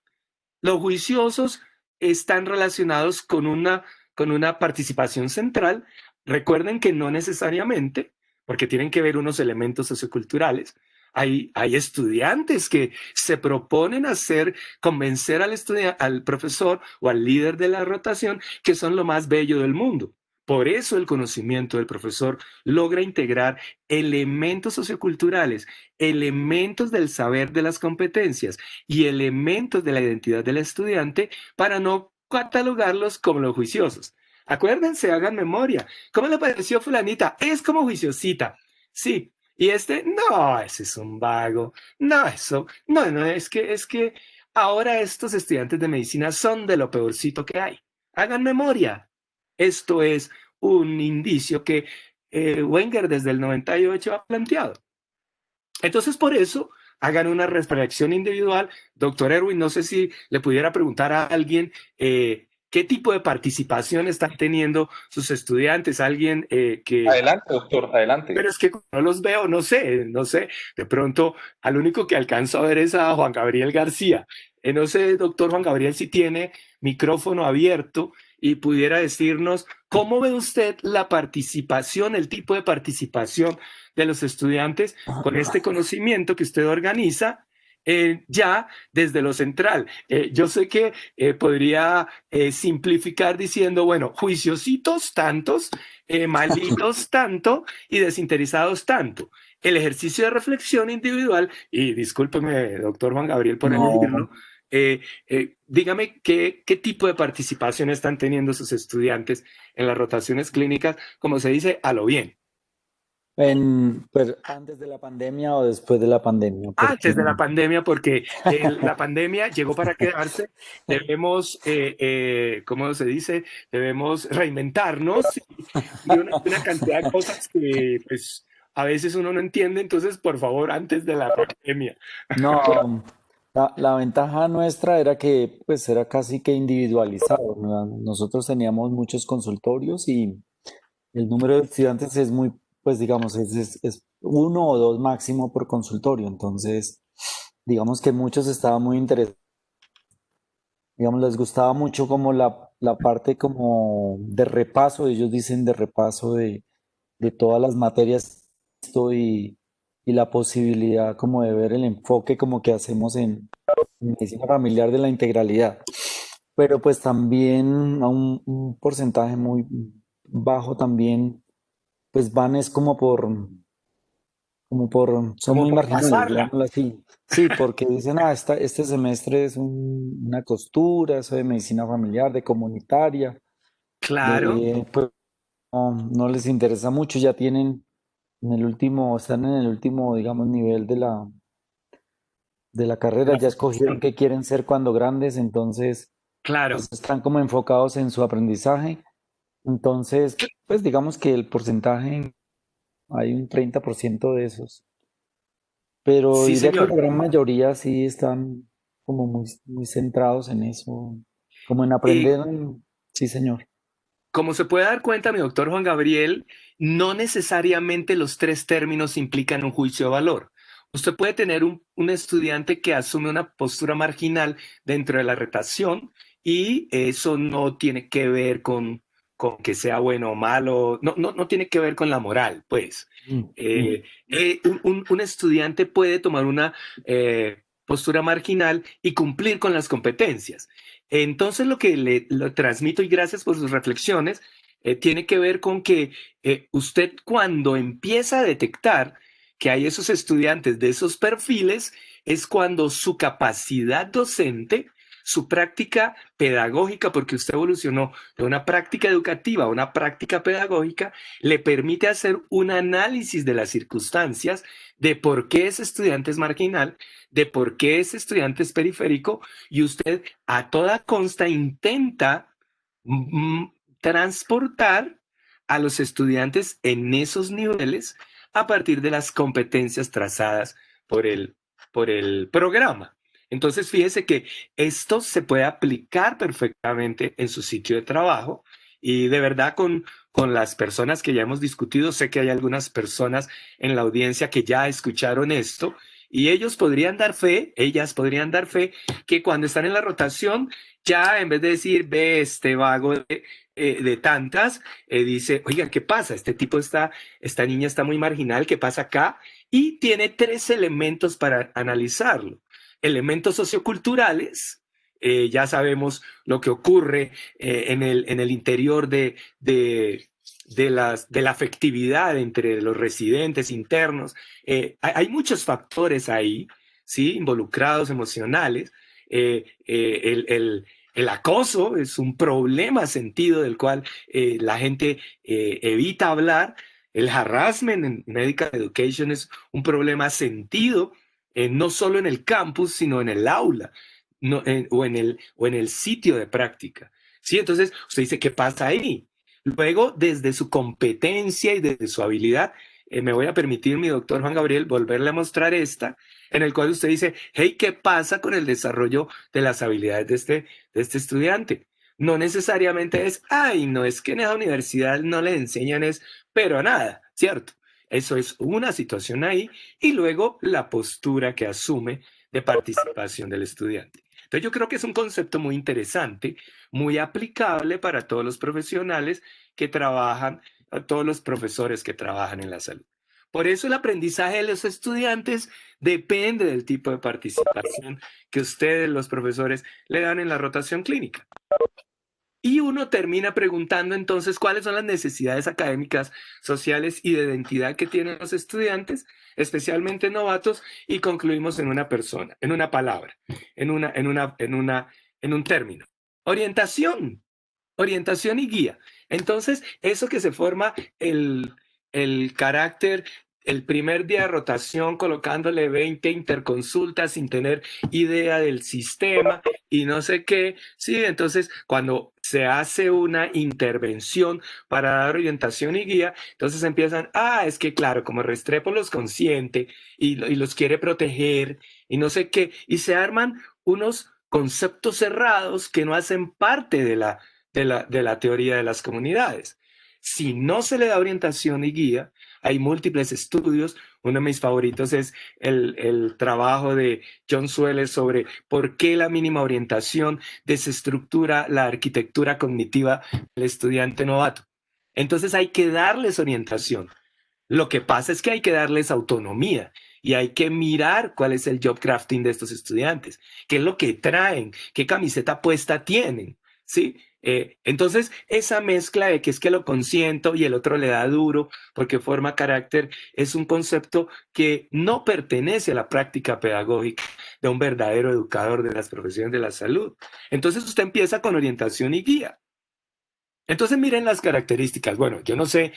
los juiciosos están relacionados con una participación central. Recuerden que no necesariamente, porque tienen que ver unos elementos socioculturales. Hay estudiantes que se proponen hacer, convencer al profesor o al líder de la rotación que son lo más bello del mundo. Por eso el conocimiento del profesor logra integrar elementos socioculturales, elementos del saber de las competencias y elementos de la identidad del estudiante para no catalogarlos como los juiciosos. Acuérdense, hagan memoria. ¿Cómo le pareció fulanita? Es como juiciosita. Sí. Y este, no, ese es un vago. No, eso, no, es que ahora estos estudiantes de medicina son de lo peorcito que hay. hagan memoria. Esto es un indicio que Wenger desde el 98 ha planteado. Entonces, por eso, hagan una reflexión individual. Doctor Erwin, no sé si le pudiera preguntar a alguien qué tipo de participación están teniendo sus estudiantes, alguien que... Adelante, doctor, adelante. Pero es que no los veo, no sé. De pronto, al único que alcanzo a ver es a Juan Gabriel García. No sé, doctor Juan Gabriel, si tiene micrófono abierto y pudiera decirnos cómo ve usted la participación, el tipo de participación de los estudiantes con este conocimiento que usted organiza ya desde lo central. Yo sé que podría simplificar diciendo, bueno, juiciositos tantos, malitos tanto y desinteresados tanto. El ejercicio de reflexión individual, y discúlpeme, doctor Juan Gabriel, por No, elegirlo, dígame qué tipo de participación están teniendo sus estudiantes en las rotaciones clínicas, como se dice, a lo bien. pues, antes de la pandemia o después de la pandemia, porque Antes de la pandemia, porque la pandemia llegó para quedarse, debemos, ¿cómo se dice? Debemos reinventarnos y una cantidad de cosas que pues a veces uno no entiende, entonces por favor, antes de la pandemia. no, la ventaja nuestra era que pues era casi que individualizado, ¿no? Nosotros teníamos muchos consultorios y el número de estudiantes es muy, pues digamos, es uno o dos máximo por consultorio, entonces digamos que muchos estaban muy interesados, digamos, les gustaba mucho como la parte como de repaso, ellos dicen de repaso de todas las materias esto y la posibilidad como de ver el enfoque como que hacemos en medicina familiar de la integralidad. Pero pues también a un porcentaje muy bajo también, pues van es son Como muy por marginales, pasarla. digámoslo así. Sí, porque dicen, este semestre es una costura, eso de medicina familiar, de comunitaria, Claro. pues no les interesa mucho, ya tienen están en el último, digamos, nivel de la carrera, La ya escogieron formación. qué quieren ser cuando grandes, entonces Claro. pues están como enfocados en su aprendizaje. Entonces, pues digamos que el porcentaje, hay un 30% de esos, pero Sí, diría que la señor. gran mayoría sí están como muy centrados en eso, como en Y aprender. Sí, señor. como se puede dar cuenta, mi doctor Juan Gabriel, no necesariamente los tres términos implican un juicio de valor. Usted puede tener un estudiante que asume una postura marginal dentro de la retación y eso no tiene que ver con que sea bueno o malo, no tiene que ver con la moral, pues. Mm, mm. Un estudiante puede tomar una postura marginal y cumplir con las competencias. Entonces lo que lo transmito y gracias por sus reflexiones, tiene que ver con que usted cuando empieza a detectar que hay esos estudiantes de esos perfiles, es cuando su capacidad docente, su práctica pedagógica, porque usted evolucionó de una práctica educativa a una práctica pedagógica, le permite hacer un análisis de las circunstancias, de por qué ese estudiante es marginal, de por qué ese estudiante es periférico, y usted a toda consta intenta transportar a los estudiantes en esos niveles a partir de las competencias trazadas por por el programa. Entonces, fíjese que esto se puede aplicar perfectamente en su sitio de trabajo y de verdad con las personas que ya hemos discutido, sé que hay algunas personas en la audiencia que ya escucharon esto y ellos podrían dar fe, ellas podrían dar fe que cuando están en la rotación, ya en vez de decir, ve este vago de tantas, dice, oiga, ¿qué pasa? Esta niña está muy marginal, ¿qué pasa acá? Y tiene tres elementos para analizarlo. Elementos socioculturales, ya sabemos lo que ocurre en el interior de la afectividad entre los residentes internos. Hay muchos factores ahí, ¿sí? Involucrados, emocionales. El acoso es un problema sentido del cual la gente evita hablar. El harassment en medical education es un problema sentido, no solo en el campus, sino en el aula o en el sitio de práctica. ¿Sí? Entonces, usted dice, ¿qué pasa ahí? Luego, desde su competencia y desde su habilidad, me voy a permitir, mi doctor Juan Gabriel, volverle a mostrar esta, en el cual usted dice, hey, ¿qué pasa con el desarrollo de las habilidades de este estudiante? No necesariamente es, ay, no es que en esa universidad no le enseñan es, pero nada, ¿cierto? Eso es una situación ahí y luego la postura que asume de participación del estudiante. Entonces yo creo que es un concepto muy interesante, muy aplicable para todos los profesionales que trabajan, a todos los profesores que trabajan en la salud. Por eso el aprendizaje de los estudiantes depende del tipo de participación que ustedes, los profesores, le dan en la rotación clínica. Y uno termina preguntando entonces cuáles son las necesidades académicas, sociales y de identidad que tienen los estudiantes, especialmente novatos, y concluimos en una persona, en una palabra, en un término. Orientación, orientación y guía. Entonces, eso que se forma el carácter, el primer día de rotación, colocándole 20 interconsultas sin tener idea del sistema y no sé qué. Sí, entonces, cuando se hace una intervención para dar orientación y guía, entonces empiezan, es que claro, como Restrepo los consiente y los quiere proteger y no sé qué, y se arman unos conceptos cerrados que no hacen parte de la teoría de las comunidades. Si no se le da orientación y guía, hay múltiples estudios. Uno de mis favoritos es el trabajo de John Sueller sobre por qué la mínima orientación desestructura la arquitectura cognitiva del estudiante novato. Entonces hay que darles orientación. Lo que pasa es que hay que darles autonomía y hay que mirar cuál es el job crafting de estos estudiantes, qué es lo que traen, qué camiseta puesta tienen, ¿sí? Entonces, esa mezcla de que es que lo consiento y el otro le da duro porque forma carácter es un concepto que no pertenece a la práctica pedagógica de un verdadero educador de las profesiones de la salud. Entonces, usted empieza con orientación y guía. Entonces miren las características. Bueno, yo no sé,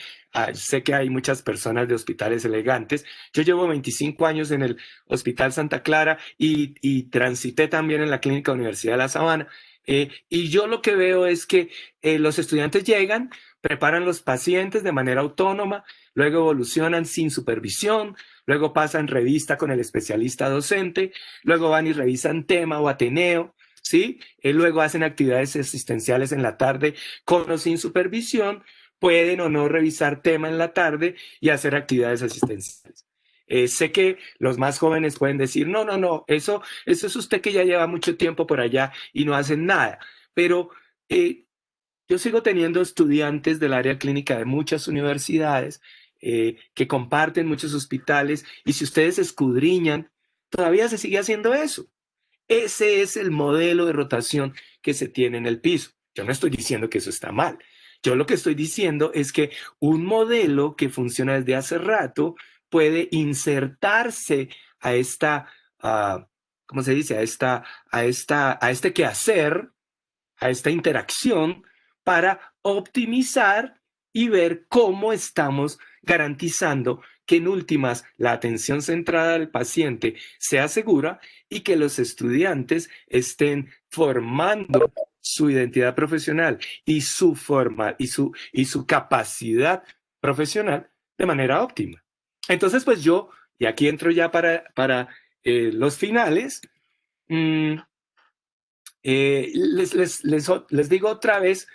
sé que hay muchas personas de hospitales elegantes. Yo llevo 25 años en el Hospital Santa Clara y transité también en la Clínica Universidad de La Sabana. Y yo lo que veo es que los estudiantes llegan, preparan los pacientes de manera autónoma, luego evolucionan sin supervisión, luego pasan revista con el especialista docente, luego van y revisan tema o Ateneo. ¿Sí? Luego hacen actividades asistenciales en la tarde con o sin supervisión, pueden o no revisar tema en la tarde y hacer actividades asistenciales. Sé que los más jóvenes pueden decir, no, no, no, eso es usted que ya lleva mucho tiempo por allá y no hacen nada. Pero yo sigo teniendo estudiantes del área clínica de muchas universidades que comparten muchos hospitales y si ustedes escudriñan, todavía se sigue haciendo eso. Ese es el modelo de rotación que se tiene en el piso. Yo no estoy diciendo que eso está mal. Yo lo que estoy diciendo es que un modelo que funciona desde hace rato puede insertarse a esta, ¿cómo se dice? A este quehacer, a esta interacción para optimizar y ver cómo estamos garantizando que en últimas la atención centrada al paciente sea segura y que los estudiantes estén formando su identidad profesional y su forma y su capacidad profesional de manera óptima. Entonces, pues yo, y aquí entro ya para los finales, mmm, les digo otra vez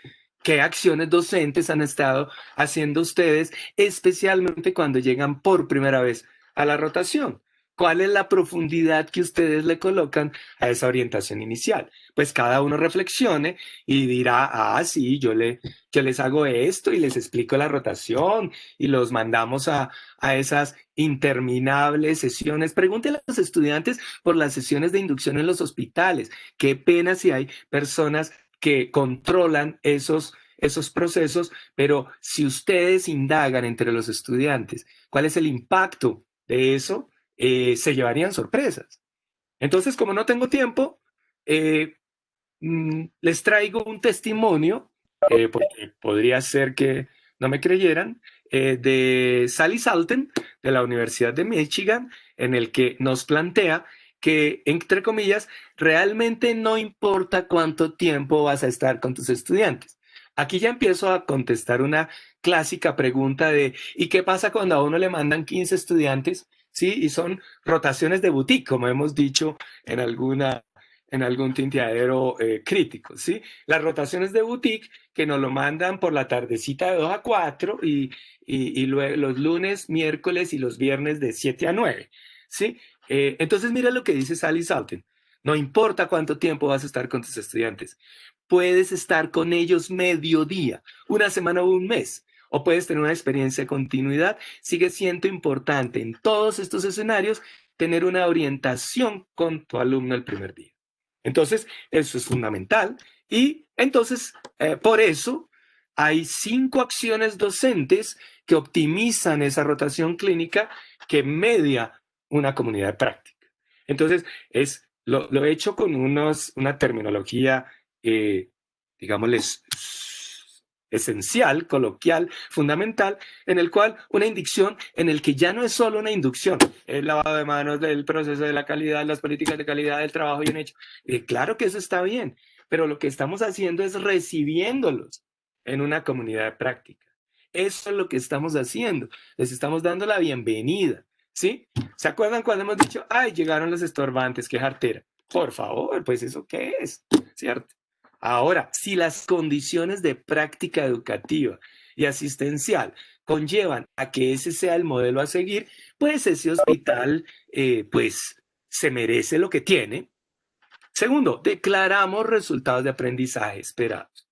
qué acciones docentes han estado haciendo ustedes, especialmente cuando llegan por primera vez a la rotación. ¿Cuál es la profundidad que ustedes le colocan a esa orientación inicial? Pues cada uno reflexione y dirá, sí, yo les hago esto y les explico la rotación y los mandamos a esas interminables sesiones. Pregúntenle a los estudiantes por las sesiones de inducción en los hospitales. Qué pena si hay personas que controlan esos procesos, pero si ustedes indagan entre los estudiantes cuál es el impacto de eso, se llevarían sorpresas. Entonces, como no tengo tiempo, les traigo un testimonio, porque podría ser que no me creyeran, de Sally Salten, de la Universidad de Michigan, en el que nos plantea que, entre comillas, realmente no importa cuánto tiempo vas a estar con tus estudiantes. Aquí ya empiezo a contestar una clásica pregunta de ¿y qué pasa cuando a uno le mandan 15 estudiantes? Sí, y son rotaciones de boutique, como hemos dicho en algún tinteadero crítico, ¿sí? Las rotaciones de boutique que nos lo mandan por la tardecita de 2 a 4 y luego los lunes, miércoles y los viernes de 7 a 9, ¿sí? Entonces mira lo que dice Sally Salten. No importa cuánto tiempo vas a estar con tus estudiantes. Puedes estar con ellos mediodía, una semana o un mes, o puedes tener una experiencia de continuidad. Sigue siendo importante en todos estos escenarios tener una orientación con tu alumno el primer día. Entonces, eso es fundamental. Y entonces, por eso, hay 5 acciones docentes que optimizan esa rotación clínica que media una comunidad de práctica. Entonces, lo he hecho con una terminología, digámosles, esencial, coloquial, fundamental, en el cual una inducción en el que ya no es solo una inducción, el lavado de manos del proceso de la calidad, las políticas de calidad del trabajo bien hecho. Claro que eso está bien, pero lo que estamos haciendo es recibiéndolos en una comunidad de práctica. Eso es lo que estamos haciendo. Les estamos dando la bienvenida, ¿sí? ¿Se acuerdan cuando hemos dicho, ay, llegaron los estorbantes, qué jartera? Por favor, pues eso qué es, ¿cierto? Ahora, si las condiciones de práctica educativa y asistencial conllevan a que ese sea el modelo a seguir, pues ese hospital pues se merece lo que tiene. Segundo, declaramos resultados de aprendizaje esperados.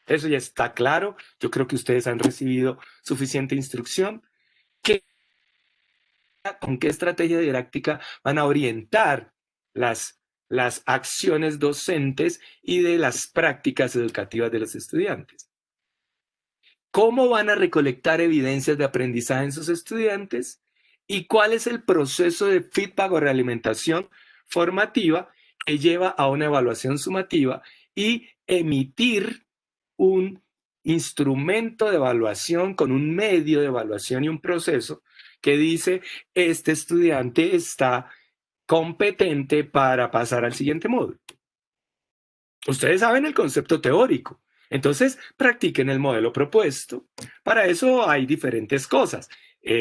Eso ya está claro. Yo creo que ustedes han recibido suficiente instrucción. ¿Con qué estrategia didáctica van a orientar las acciones docentes y de las prácticas educativas de los estudiantes? ¿Cómo van a recolectar evidencias de aprendizaje en sus estudiantes? ¿Y cuál es el proceso de feedback o realimentación formativa que lleva a una evaluación sumativa y emitir un instrumento de evaluación con un medio de evaluación y un proceso que dice, este estudiante está competente para pasar al siguiente módulo? Ustedes saben el concepto teórico. Entonces, practiquen el modelo propuesto. Para eso hay diferentes cosas.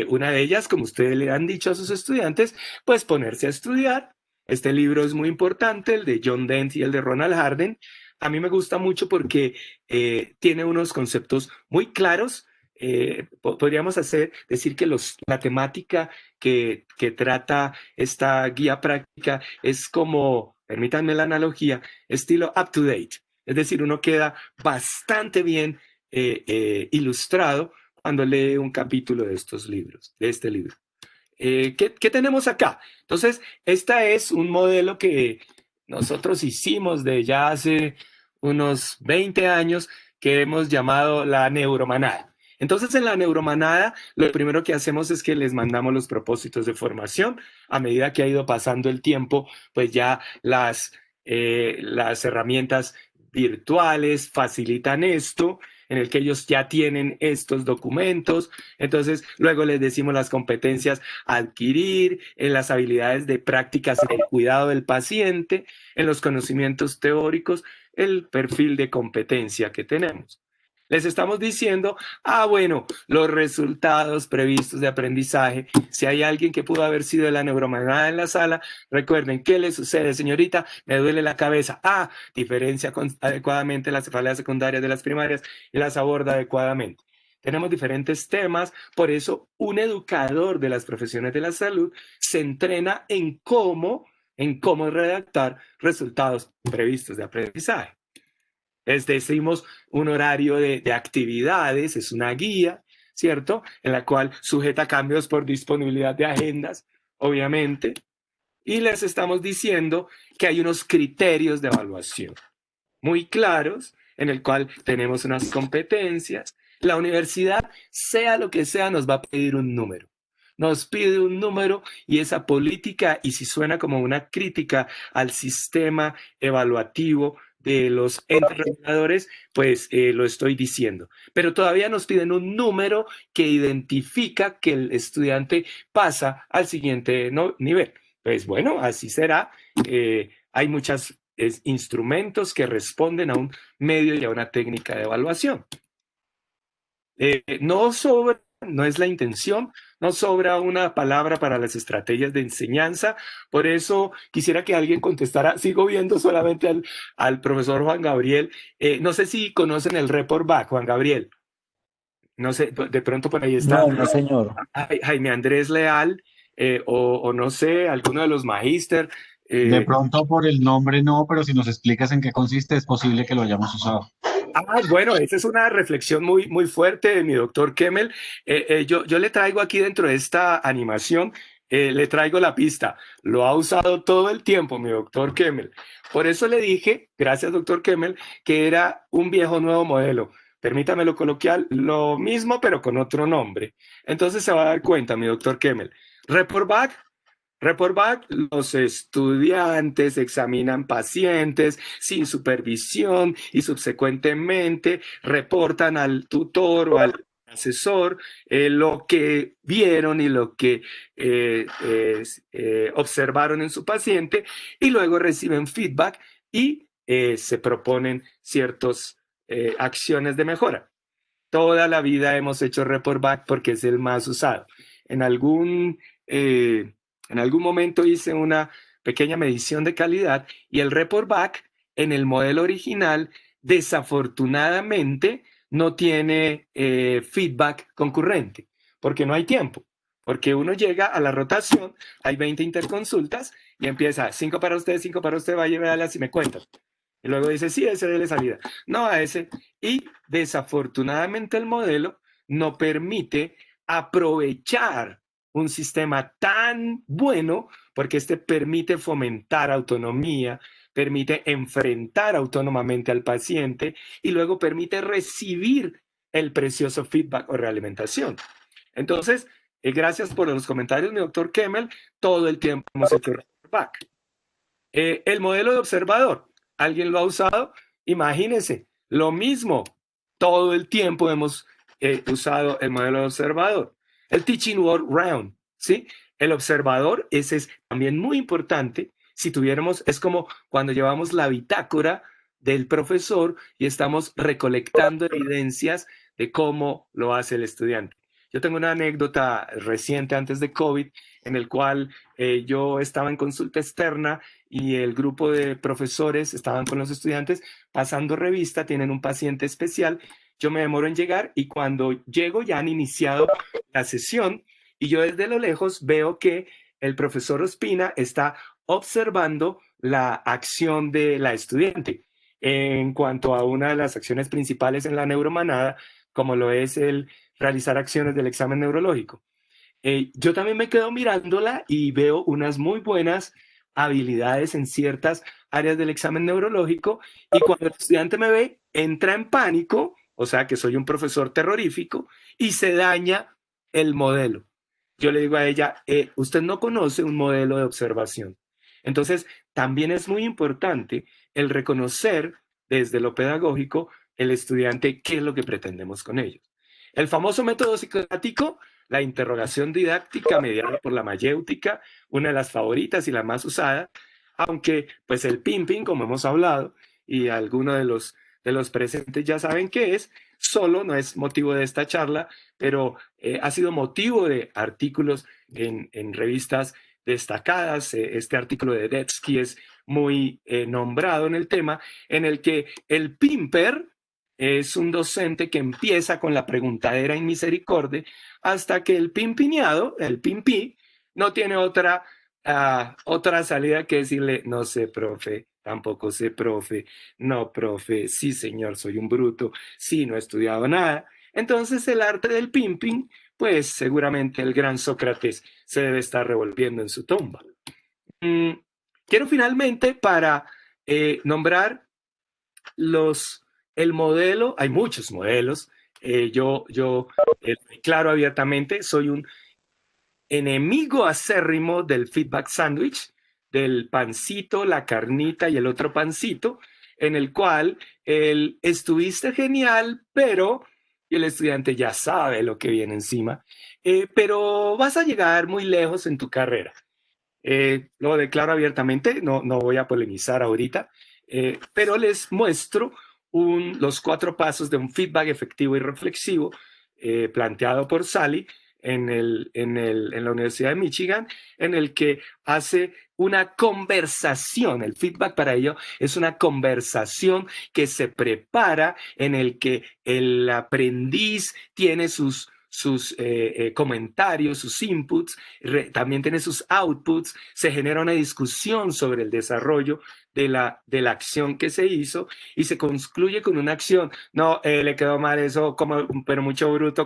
Una de ellas, como ustedes le han dicho a sus estudiantes, pues ponerse a estudiar. Este libro es muy importante, el de John Dent y el de Ronald Harden. A mí me gusta mucho porque tiene unos conceptos muy claros. Podríamos decir que la temática que trata esta guía práctica es como, permítanme la analogía, estilo up to date. Es decir, uno queda bastante bien ilustrado cuando lee un capítulo de estos libros, de este libro. ¿Qué tenemos acá? Entonces, este es un modelo que nosotros hicimos de ya hace unos 20 años que hemos llamado la neuromanada. Entonces, en la neuromanada, lo primero que hacemos es que les mandamos los propósitos de formación. A medida que ha ido pasando el tiempo, pues ya las herramientas virtuales facilitan esto, en el que ellos ya tienen estos documentos. Entonces, luego les decimos las competencias a adquirir, en las habilidades de prácticas en el cuidado del paciente, en los conocimientos teóricos, el perfil de competencia que tenemos. Les estamos diciendo, bueno, los resultados previstos de aprendizaje. Si hay alguien que pudo haber sido de la neuromanada en la sala, recuerden, ¿qué le sucede, señorita? Me duele la cabeza. Diferencia adecuadamente las cefaleas secundarias de las primarias y las aborda adecuadamente. Tenemos diferentes temas, por eso un educador de las profesiones de la salud se entrena en cómo redactar resultados previstos de aprendizaje. Les decimos un horario de actividades, es una guía, ¿cierto? En la cual sujeta cambios por disponibilidad de agendas, obviamente. Y les estamos diciendo que hay unos criterios de evaluación muy claros en el cual tenemos unas competencias. La universidad, sea lo que sea, nos va a pedir un número. Nos pide un número y esa política, y si suena como una crítica al sistema evaluativo de los entes reguladores, pues lo estoy diciendo. Pero todavía nos piden un número que identifica que el estudiante pasa al siguiente nivel. Pues bueno, así será. Hay muchos instrumentos que responden a un medio y a una técnica de evaluación. No sobra, no es la intención, no sobra una palabra para las estrategias de enseñanza. Por eso quisiera que alguien contestara. Sigo viendo solamente al profesor Juan Gabriel. No sé si conocen el report back, Juan Gabriel. No sé, de pronto por ahí está No, no, señor. Jaime Andrés Leal, o no sé, alguno de los magíster. De eh, pronto por el nombre no, pero si nos explicas en qué consiste, es posible que lo hayamos usado. Bueno, esa es una reflexión muy, muy fuerte de mi doctor Kemmel. Yo le traigo aquí dentro de esta animación, le traigo la pista. Lo ha usado todo el tiempo mi doctor Kemmel. Por eso le dije, gracias doctor Kemmel, que era un viejo nuevo modelo. Permítame lo coloquial, lo mismo pero con otro nombre. Entonces se va a dar cuenta mi doctor Kemmel. Report back. Report back, los estudiantes examinan pacientes sin supervisión y subsecuentemente reportan al tutor o al asesor lo que vieron y lo que observaron en su paciente, y luego reciben feedback y se proponen ciertas acciones de mejora. Toda la vida hemos hecho report back porque es el más usado. En algún, eh, en algún momento hice una pequeña medición de calidad y el report back en el modelo original desafortunadamente no tiene feedback concurrente porque no hay tiempo. Porque uno llega a la rotación, hay 20 interconsultas y empieza 5 para usted, 5 para usted, vaya, véalas y me cuentan. Y luego dice, sí, ese dele salida. No, a ese. Y desafortunadamente el modelo no permite aprovechar un sistema tan bueno porque este permite fomentar autonomía, permite enfrentar autónomamente al paciente y luego permite recibir el precioso feedback o realimentación. Entonces, gracias por los comentarios, mi doctor Kemmel. Todo el tiempo hemos hecho feedback. El modelo de observador, ¿alguien lo ha usado? Imagínense, lo mismo, todo el tiempo hemos usado el modelo de observador. El Teaching Word Round, ¿sí? El observador, ese es también muy importante. Si tuviéramos, es como cuando llevamos la bitácora del profesor y estamos recolectando evidencias de cómo lo hace el estudiante. Yo tengo una anécdota reciente antes de COVID en el cual yo estaba en consulta externa y el grupo de profesores estaban con los estudiantes pasando revista, tienen un paciente especial, yo me demoro en llegar y cuando llego ya han iniciado la sesión y yo desde lo lejos veo que el profesor Ospina está observando la acción de la estudiante en cuanto a una de las acciones principales en la neuromanada, como lo es el realizar acciones del examen neurológico. Yo también me quedo mirándola y veo unas muy buenas habilidades en ciertas áreas del examen neurológico y cuando el estudiante me ve, entra en pánico, o sea que soy un profesor terrorífico y se daña el modelo. Yo le digo a ella, usted no conoce un modelo de observación. Entonces, también es muy importante el reconocer desde lo pedagógico el estudiante qué es lo que pretendemos con ellos. El famoso método psicostático, la interrogación didáctica mediada por la mayéutica, una de las favoritas y la más usada, aunque pues el pimping, como hemos hablado, y algunos de los presentes ya saben qué es, solo no es motivo de esta charla, pero ha sido motivo de artículos en revistas destacadas. Este artículo de Detsky es muy nombrado en el tema, en el que el pimper es un docente que empieza con la preguntadera en misericordia hasta que el pimpineado, el pimpí, no tiene otra salida que decirle, no sé, profe, tampoco sé, profe, no, profe, sí, señor, soy un bruto, sí, no he estudiado nada. Entonces el arte del pimping, pues seguramente el gran Sócrates se debe estar revolviendo en su tumba. Quiero finalmente para nombrar el modelo, hay muchos modelos. Yo declaro abiertamente, soy un enemigo acérrimo del feedback sandwich, del pancito, la carnita y el otro pancito, en el cual el estuviste genial, pero el estudiante ya sabe lo que viene encima, pero vas a llegar muy lejos en tu carrera. Lo declaro abiertamente, no voy a polemizar ahorita, pero les muestro los 4 pasos de un feedback efectivo y reflexivo planteado por Sally en la Universidad de Michigan, en el que hace una conversación. El feedback para ello es una conversación que se prepara, en el que el aprendiz tiene sus comentarios, sus inputs, también tiene sus outputs, se genera una discusión sobre el desarrollo de la acción que se hizo y se concluye con una acción. No, le quedó mal eso, pero mucho bruto,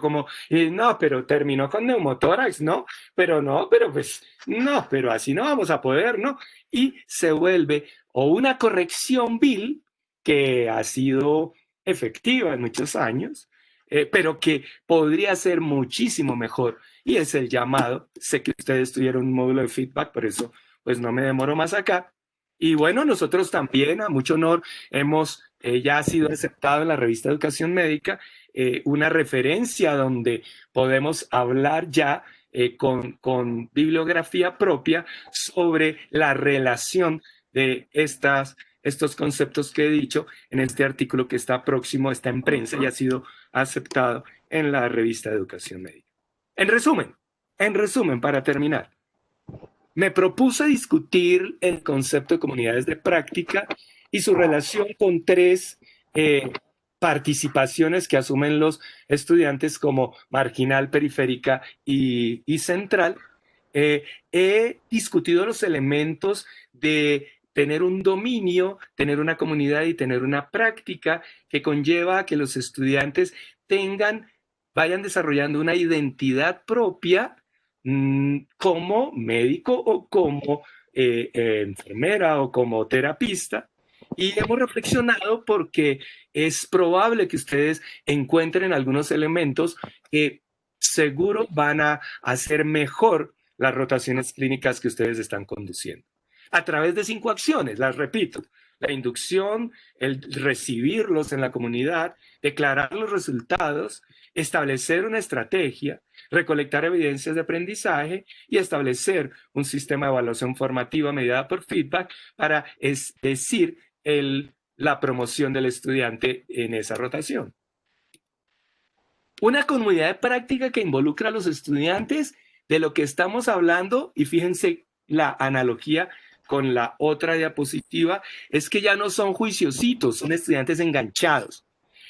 no, pero terminó con neumotórax, no, pues, no, pero así no vamos a poder, ¿no? Y se vuelve o una corrección vil que ha sido efectiva en muchos años, pero que podría ser muchísimo mejor, y es el llamado. Sé que ustedes tuvieron un módulo de feedback, por eso pues no me demoro más acá. Y bueno, nosotros también, a mucho honor, hemos ya sido aceptado en la revista Educación Médica, una referencia donde podemos hablar ya con bibliografía propia sobre la relación de estos conceptos que he dicho en este artículo que está próximo, está en prensa y ha sido aceptado en la revista de Educación Médica. En resumen, para terminar, me propuse discutir el concepto de comunidades de práctica y su relación con 3 participaciones que asumen los estudiantes como marginal, periférica y central. He discutido los elementos de tener un dominio, tener una comunidad y tener una práctica que conlleva a que los estudiantes vayan desarrollando una identidad propia como médico o como enfermera o como terapista. Y hemos reflexionado porque es probable que ustedes encuentren algunos elementos que seguro van a hacer mejor las rotaciones clínicas que ustedes están conduciendo. A través de 5 acciones, las repito: la inducción, el recibirlos en la comunidad, declarar los resultados, establecer una estrategia, recolectar evidencias de aprendizaje y establecer un sistema de evaluación formativa mediada por feedback para, la promoción del estudiante en esa rotación. Una comunidad de práctica que involucra a los estudiantes, de lo que estamos hablando, y fíjense la analogía con la otra diapositiva, es que ya no son juiciositos, son estudiantes enganchados.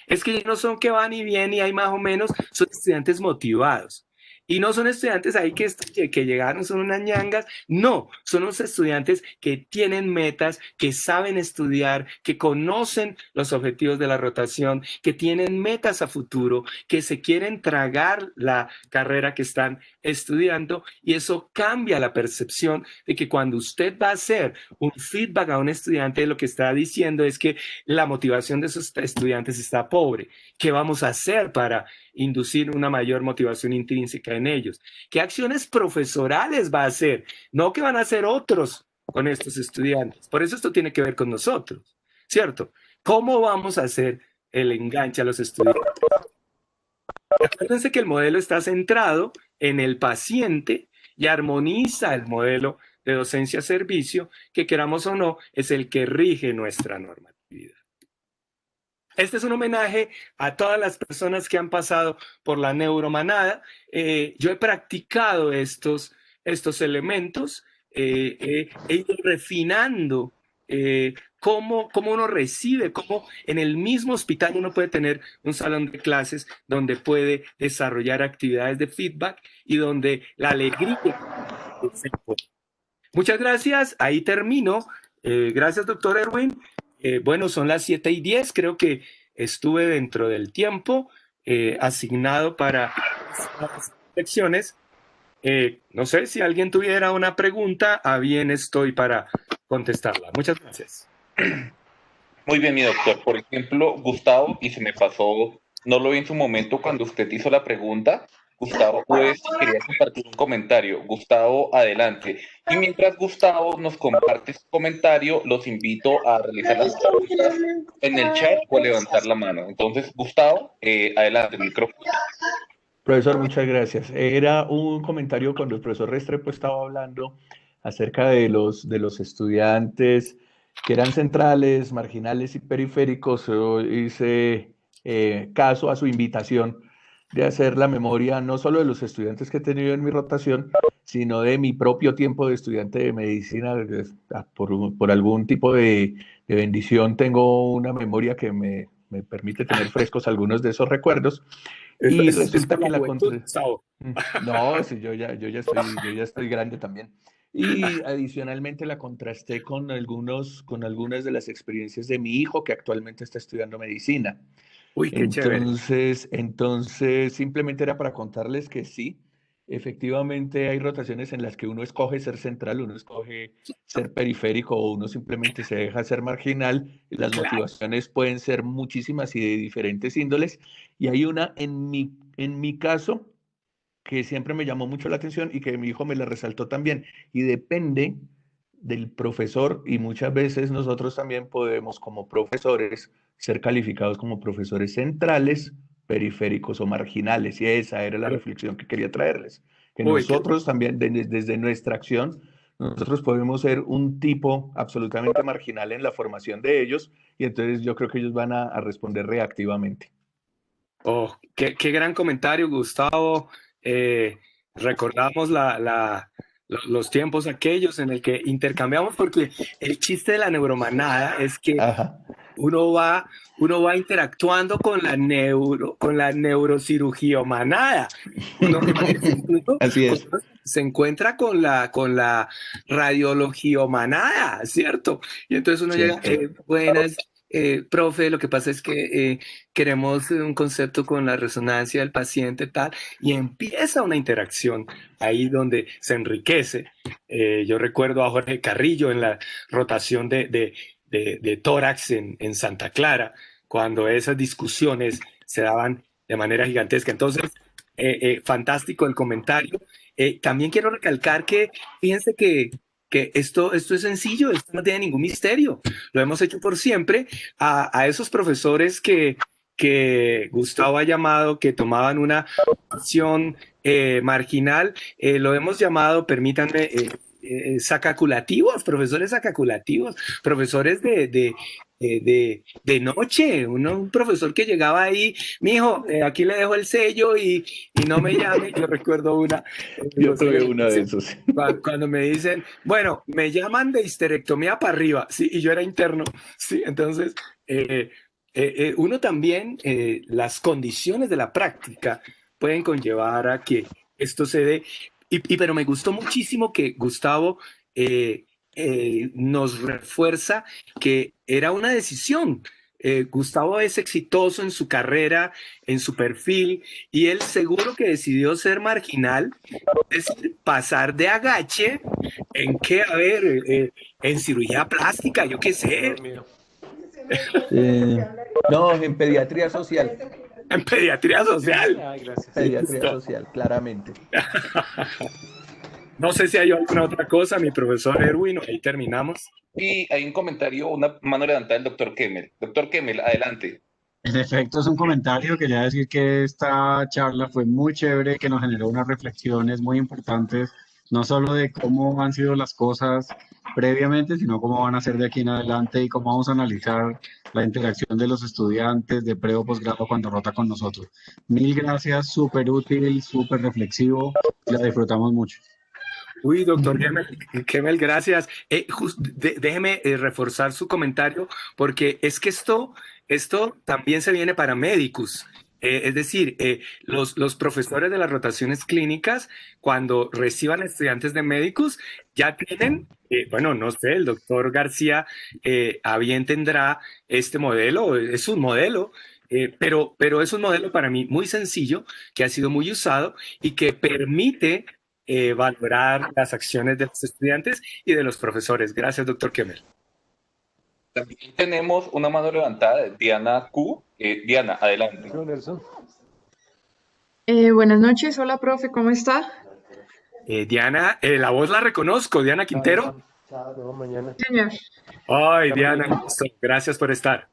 Es que ya no son que van y vienen y hay más o menos, son estudiantes motivados. Y no son estudiantes ahí que llegaron, son unas ñangas. No, son los estudiantes que tienen metas, que saben estudiar, que conocen los objetivos de la rotación, que tienen metas a futuro, que se quieren tragar la carrera que están estudiando, y eso cambia la percepción de que cuando usted va a hacer un feedback a un estudiante, lo que está diciendo es que la motivación de esos estudiantes está pobre. ¿Qué vamos a hacer para inducir una mayor motivación intrínseca en ellos? ¿Qué acciones profesorales va a hacer? No que van a hacer otros con estos estudiantes. Por eso esto tiene que ver con nosotros, ¿cierto? ¿Cómo vamos a hacer el enganche a los estudiantes? Acuérdense que el modelo está centrado en el paciente y armoniza el modelo de docencia-servicio, que queramos o no, es el que rige nuestra normatividad. Este es un homenaje a todas las personas que han pasado por la neuromanada. Yo he practicado estos elementos, he ido refinando cómo uno recibe, cómo en el mismo hospital uno puede tener un salón de clases donde puede desarrollar actividades de feedback y donde la alegría se pone. Muchas gracias, ahí termino. Gracias, doctor Erwin. Bueno, son las 7:10, creo que estuve dentro del tiempo asignado para las lecciones. No sé si alguien tuviera una pregunta, a bien estoy para contestarla. Muchas gracias. Muy bien, mi doctor. Por ejemplo, Gustavo, y se me pasó, no lo vi en su momento cuando usted hizo la pregunta. Gustavo, pues quería compartir un comentario. Gustavo, adelante. Y mientras Gustavo nos comparte su comentario, los invito a realizar las preguntas en el chat o a levantar la mano. Entonces, Gustavo, adelante, el micrófono. Profesor, muchas gracias. Era un comentario cuando el profesor Restrepo estaba hablando acerca de los estudiantes que eran centrales, marginales y periféricos. Yo hice caso a su invitación de hacer la memoria no solo de los estudiantes que he tenido en mi rotación, sino de mi propio tiempo de estudiante de medicina. Por algún tipo de bendición tengo una memoria que me permite tener frescos algunos de esos recuerdos. Y Es resulta por la que la juventud, contra... Gustavo. No, sí, yo ya estoy grande también. Y adicionalmente la contrasté con algunas de las experiencias de mi hijo que actualmente está estudiando medicina. Uy, qué chévere. Entonces simplemente era para contarles que sí, efectivamente hay rotaciones en las que uno escoge ser central, uno escoge ser periférico o uno simplemente se deja ser marginal. Y las Claro. motivaciones pueden ser muchísimas y de diferentes índoles. Y hay una en mi caso que siempre me llamó mucho la atención y que mi hijo me la resaltó también. Y depende del profesor, y muchas veces nosotros también podemos como profesores ser calificados como profesores centrales, periféricos o marginales. Y esa era la reflexión que quería traerles, que Uy, qué nosotros también desde nuestra acción, nosotros podemos ser un tipo absolutamente marginal en la formación de ellos, y entonces yo creo que ellos van a responder reactivamente. Oh, qué gran comentario, Gustavo. Eh, recordamos los tiempos aquellos en el que intercambiamos, porque el chiste de la neuromanada es que Ajá, uno va, uno va interactuando con la neurocirugiomanada. Uno, imagínese, incluso así cuando es. uno se encuentra con la radiologiomanada, ¿cierto? Y entonces uno llega, Cierto. buenas, profe, lo que pasa es que queremos un concepto con la resonancia del paciente, tal, y empieza una interacción ahí donde se enriquece. Yo recuerdo a Jorge Carrillo en la rotación de tórax en Santa Clara, cuando esas discusiones se daban de manera gigantesca. Entonces, fantástico el comentario. También quiero recalcar que fíjense que esto es sencillo, esto no tiene ningún misterio. Lo hemos hecho por siempre. A esos profesores que Gustavo ha llamado, que tomaban una acción marginal, lo hemos llamado, permítanme, sacaculativos, profesores sacaculativos, profesores de noche, un profesor que llegaba ahí, mijo, aquí le dejo el sello y no me llame. Yo recuerdo una, Yo tuve uno de esos. cuando me dicen, bueno, me llaman de histerectomía para arriba, sí, y yo era interno, sí, entonces, uno también, las condiciones de la práctica pueden conllevar a que esto se dé. Pero me gustó muchísimo que Gustavo nos refuerza que era una decisión. Gustavo es exitoso en su carrera, en su perfil, y él seguro que decidió ser marginal, es decir, pasar de agache en qué, a ver, en cirugía plástica, yo qué sé, Dios mío. No, en pediatría social. en pediatría social. Ay, gracias. Pediatría Listo. social, claramente. No sé si hay alguna otra cosa, mi profesor Erwin, ahí terminamos. Y hay un comentario, una mano levantada del doctor Kemmel. Doctor Kemmel, adelante. En efecto, es un comentario. Quería decir que esta charla fue muy chévere, que nos generó unas reflexiones muy importantes, no solo de cómo han sido las cosas previamente, sino cómo van a ser de aquí en adelante y cómo vamos a analizar la interacción de los estudiantes de pre o posgrado cuando rota con nosotros. Mil gracias, súper útil, súper reflexivo, la disfrutamos mucho. Uy, doctor Kemmel, gracias. Déjeme reforzar su comentario, porque es que esto también se viene para médicos. Es decir, los profesores de las rotaciones clínicas, cuando reciban estudiantes de médicos, ya tienen, bueno, no sé, el doctor García a bien tendrá este modelo, es un modelo, pero es un modelo para mí muy sencillo, que ha sido muy usado y que permite valorar las acciones de los estudiantes y de los profesores. Gracias, doctor Kemmel. También tenemos una mano levantada de Diana Q. Diana, adelante. No, Nelson. Buenas noches, hola profe, ¿cómo está? Diana, la voz la reconozco, Diana Quintero. No, mañana. Señor. Ay, Ya Diana, mañana. gracias por estar.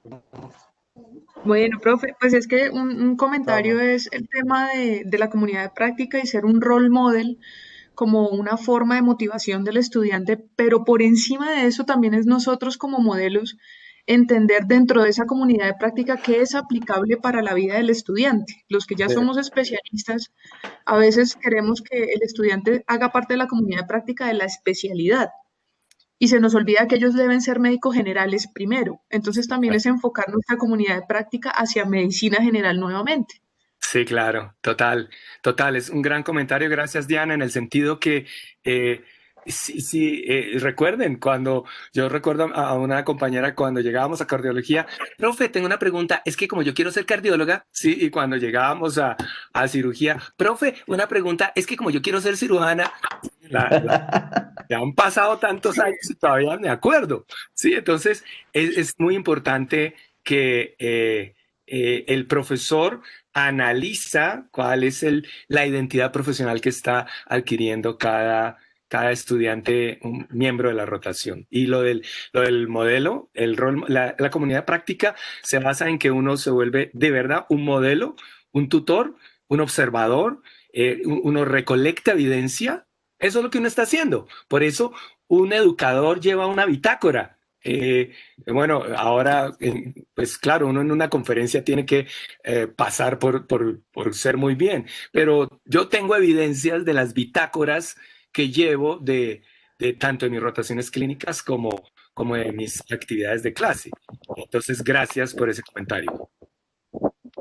Bueno, profe, pues es que un comentario Chao. es el tema de la comunidad de práctica y ser un role model como una forma de motivación del estudiante, pero por encima de eso también es nosotros como modelos entender dentro de esa comunidad de práctica qué es aplicable para la vida del estudiante. Los que ya somos especialistas, a veces queremos que el estudiante haga parte de la comunidad de práctica de la especialidad y se nos olvida que ellos deben ser médicos generales primero. Entonces también es enfocar nuestra comunidad de práctica hacia medicina general nuevamente. Sí, claro, total, total. Es un gran comentario. Gracias, Diana, en el sentido que recuerden, cuando yo recuerdo a una compañera cuando llegábamos a cardiología, profe, tengo una pregunta, es que como yo quiero ser cardióloga, sí, y cuando llegábamos a cirugía, profe, una pregunta, es que como yo quiero ser cirujana, ya han pasado tantos años y todavía me acuerdo, sí, entonces es muy importante que el profesor analiza cuál es la identidad profesional que está adquiriendo cada estudiante, un miembro de la rotación. Y lo del modelo, el rol, la comunidad práctica se basa en que uno se vuelve de verdad un modelo, un tutor, un observador, uno recolecta evidencia. Eso es lo que uno está haciendo. Por eso un educador lleva una bitácora. Bueno, ahora, pues claro, uno en una conferencia tiene que pasar por ser muy bien, pero yo tengo evidencias de las bitácoras que llevo de tanto de mis rotaciones clínicas como de mis actividades de clase. Entonces, gracias por ese comentario.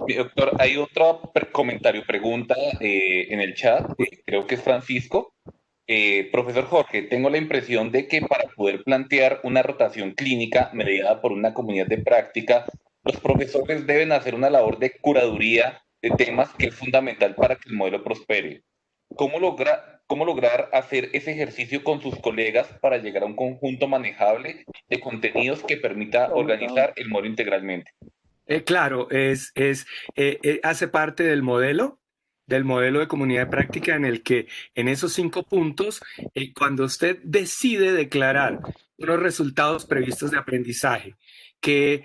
Mi doctor, hay otro comentario, pregunta en el chat, creo que es Francisco. Profesor Jorge, tengo la impresión de que para poder plantear una rotación clínica mediada por una comunidad de práctica, los profesores deben hacer una labor de curaduría de temas que es fundamental para que el modelo prospere. ¿Cómo lograr hacer ese ejercicio con sus colegas para llegar a un conjunto manejable de contenidos que permita organizar el modelo integralmente? Claro, hace parte del modelo de comunidad de práctica en el que en esos 5 puntos, cuando usted decide declarar unos resultados previstos de aprendizaje que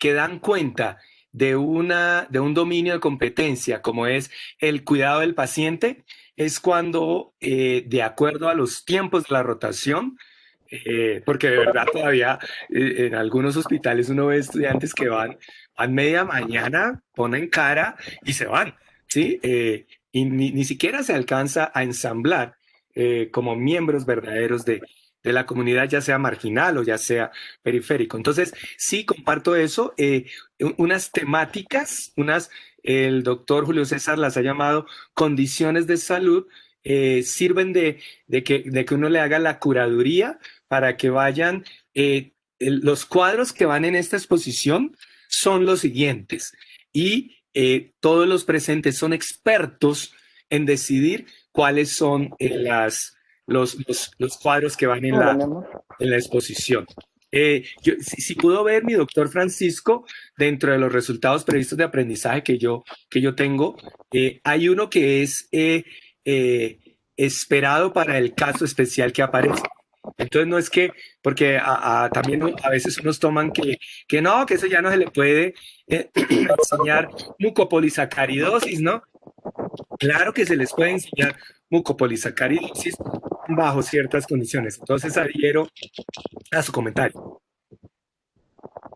dan cuenta de un dominio de competencia como es el cuidado del paciente, es cuando, de acuerdo a los tiempos de la rotación, porque de verdad todavía en algunos hospitales uno ve estudiantes que van media mañana, ponen cara y se van, ¿sí? Y ni siquiera se alcanza a ensamblar como miembros verdaderos de la comunidad, ya sea marginal o ya sea periférico. Entonces, sí, comparto eso. Unas temáticas, el doctor Julio César las ha llamado condiciones de salud, sirven de que uno le haga la curaduría para que vayan, los cuadros que van en esta exposición son los siguientes y todos los presentes son expertos en decidir cuáles son los cuadros que van en la exposición. Si pudo ver mi doctor Francisco, dentro de los resultados previstos de aprendizaje que yo tengo, hay uno que es esperado para el caso especial que aparece. Entonces no es que, porque también a veces unos toman que no, que eso ya no se le puede enseñar mucopolisacaridosis, ¿no? Claro que se les puede enseñar mucopolisacaridosis bajo ciertas condiciones. Entonces adhiero a su comentario.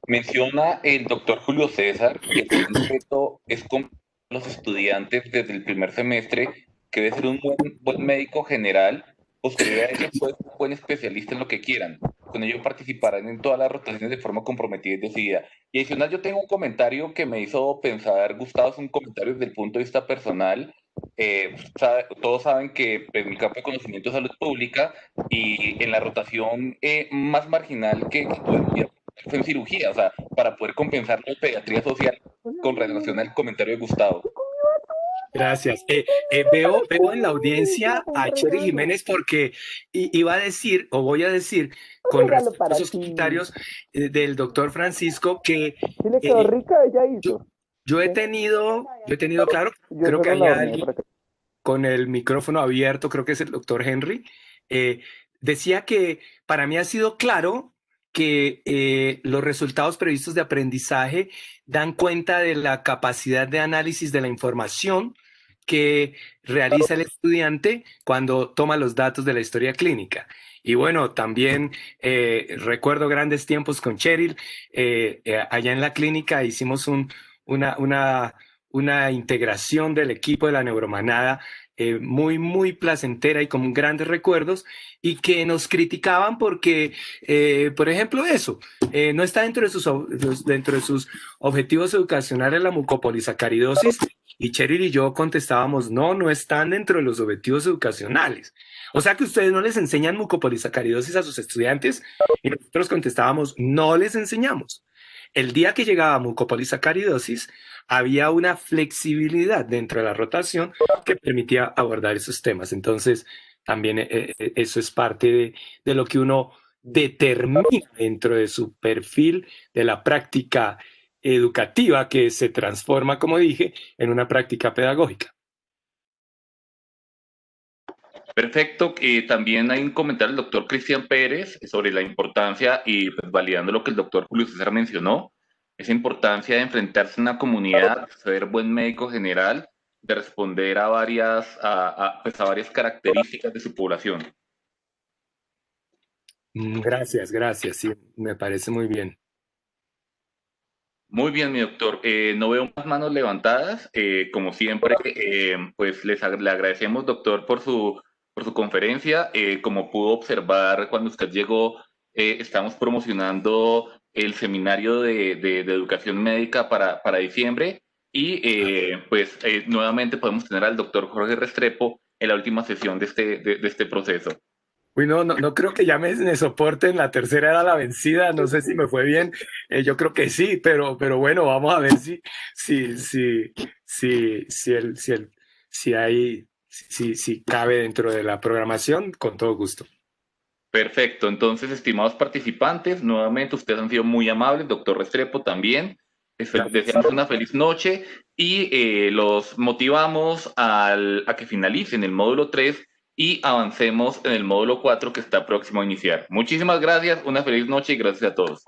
Menciona el doctor Julio César que el primer reto es con los estudiantes desde el primer semestre que debe ser un buen médico general. Posterior a ello, puede ser un buen especialista en lo que quieran. Con ello participarán en todas las rotaciones de forma comprometida y decidida. Y adicional, yo tengo un comentario que me hizo pensar, Gustavo, es un comentario desde el punto de vista personal. Todos saben que en mi campo de conocimiento es salud pública y en la rotación más marginal que tuve fue en cirugía, o sea, para poder compensar la pediatría social con relación al comentario de Gustavo. Gracias. Veo en la audiencia a Cheri Jiménez porque iba a decir, o voy a decir, con respecto a esos comentarios del doctor Francisco, que yo he tenido, claro, creo que hay alguien con el micrófono abierto, creo que es el doctor Henry, decía que para mí ha sido claro que los resultados previstos de aprendizaje dan cuenta de la capacidad de análisis de la información que realiza el estudiante cuando toma los datos de la historia clínica. Y bueno, también recuerdo grandes tiempos con Cheryl. Allá en la clínica hicimos una integración del equipo de la Neuromanada muy, muy placentera y con grandes recuerdos, y que nos criticaban porque, por ejemplo, eso, no está dentro de sus objetivos educacionales la mucopolisacaridosis, y Cheryl y yo contestábamos, no, no están dentro de los objetivos educacionales. O sea que ustedes no les enseñan mucopolisacaridosis a sus estudiantes, y nosotros contestábamos, no les enseñamos. El día que llegaba mucopolisacaridosis, había una flexibilidad dentro de la rotación que permitía abordar esos temas. Entonces, también eso es parte de lo que uno determina dentro de su perfil de la práctica educativa, que se transforma, como dije, en una práctica pedagógica. Perfecto. También hay un comentario del doctor Cristian Pérez sobre la importancia, y pues, validando lo que el doctor Julio César mencionó, esa importancia de enfrentarse a una comunidad, ser buen médico general, de responder a pues, a varias características de su población. Gracias, sí, me parece muy bien. Muy bien, mi doctor. No veo más manos levantadas. Como siempre, pues le agradecemos, doctor, por su conferencia. Como pudo observar cuando usted llegó, estamos promocionando el seminario de educación médica para diciembre, y pues nuevamente podemos tener al doctor Jorge Restrepo en la última sesión de este proceso. Uy, no creo que ya me soporten. La tercera era la vencida. No sé si me fue bien. Yo creo que sí, pero bueno, vamos a ver si cabe dentro de la programación, con todo gusto. Perfecto. Entonces, estimados participantes, nuevamente ustedes han sido muy amables, doctor Restrepo también. Deseamos una feliz noche, y los motivamos a que finalicen el módulo 3 y avancemos en el módulo 4, que está próximo a iniciar. Muchísimas gracias, una feliz noche y gracias a todos.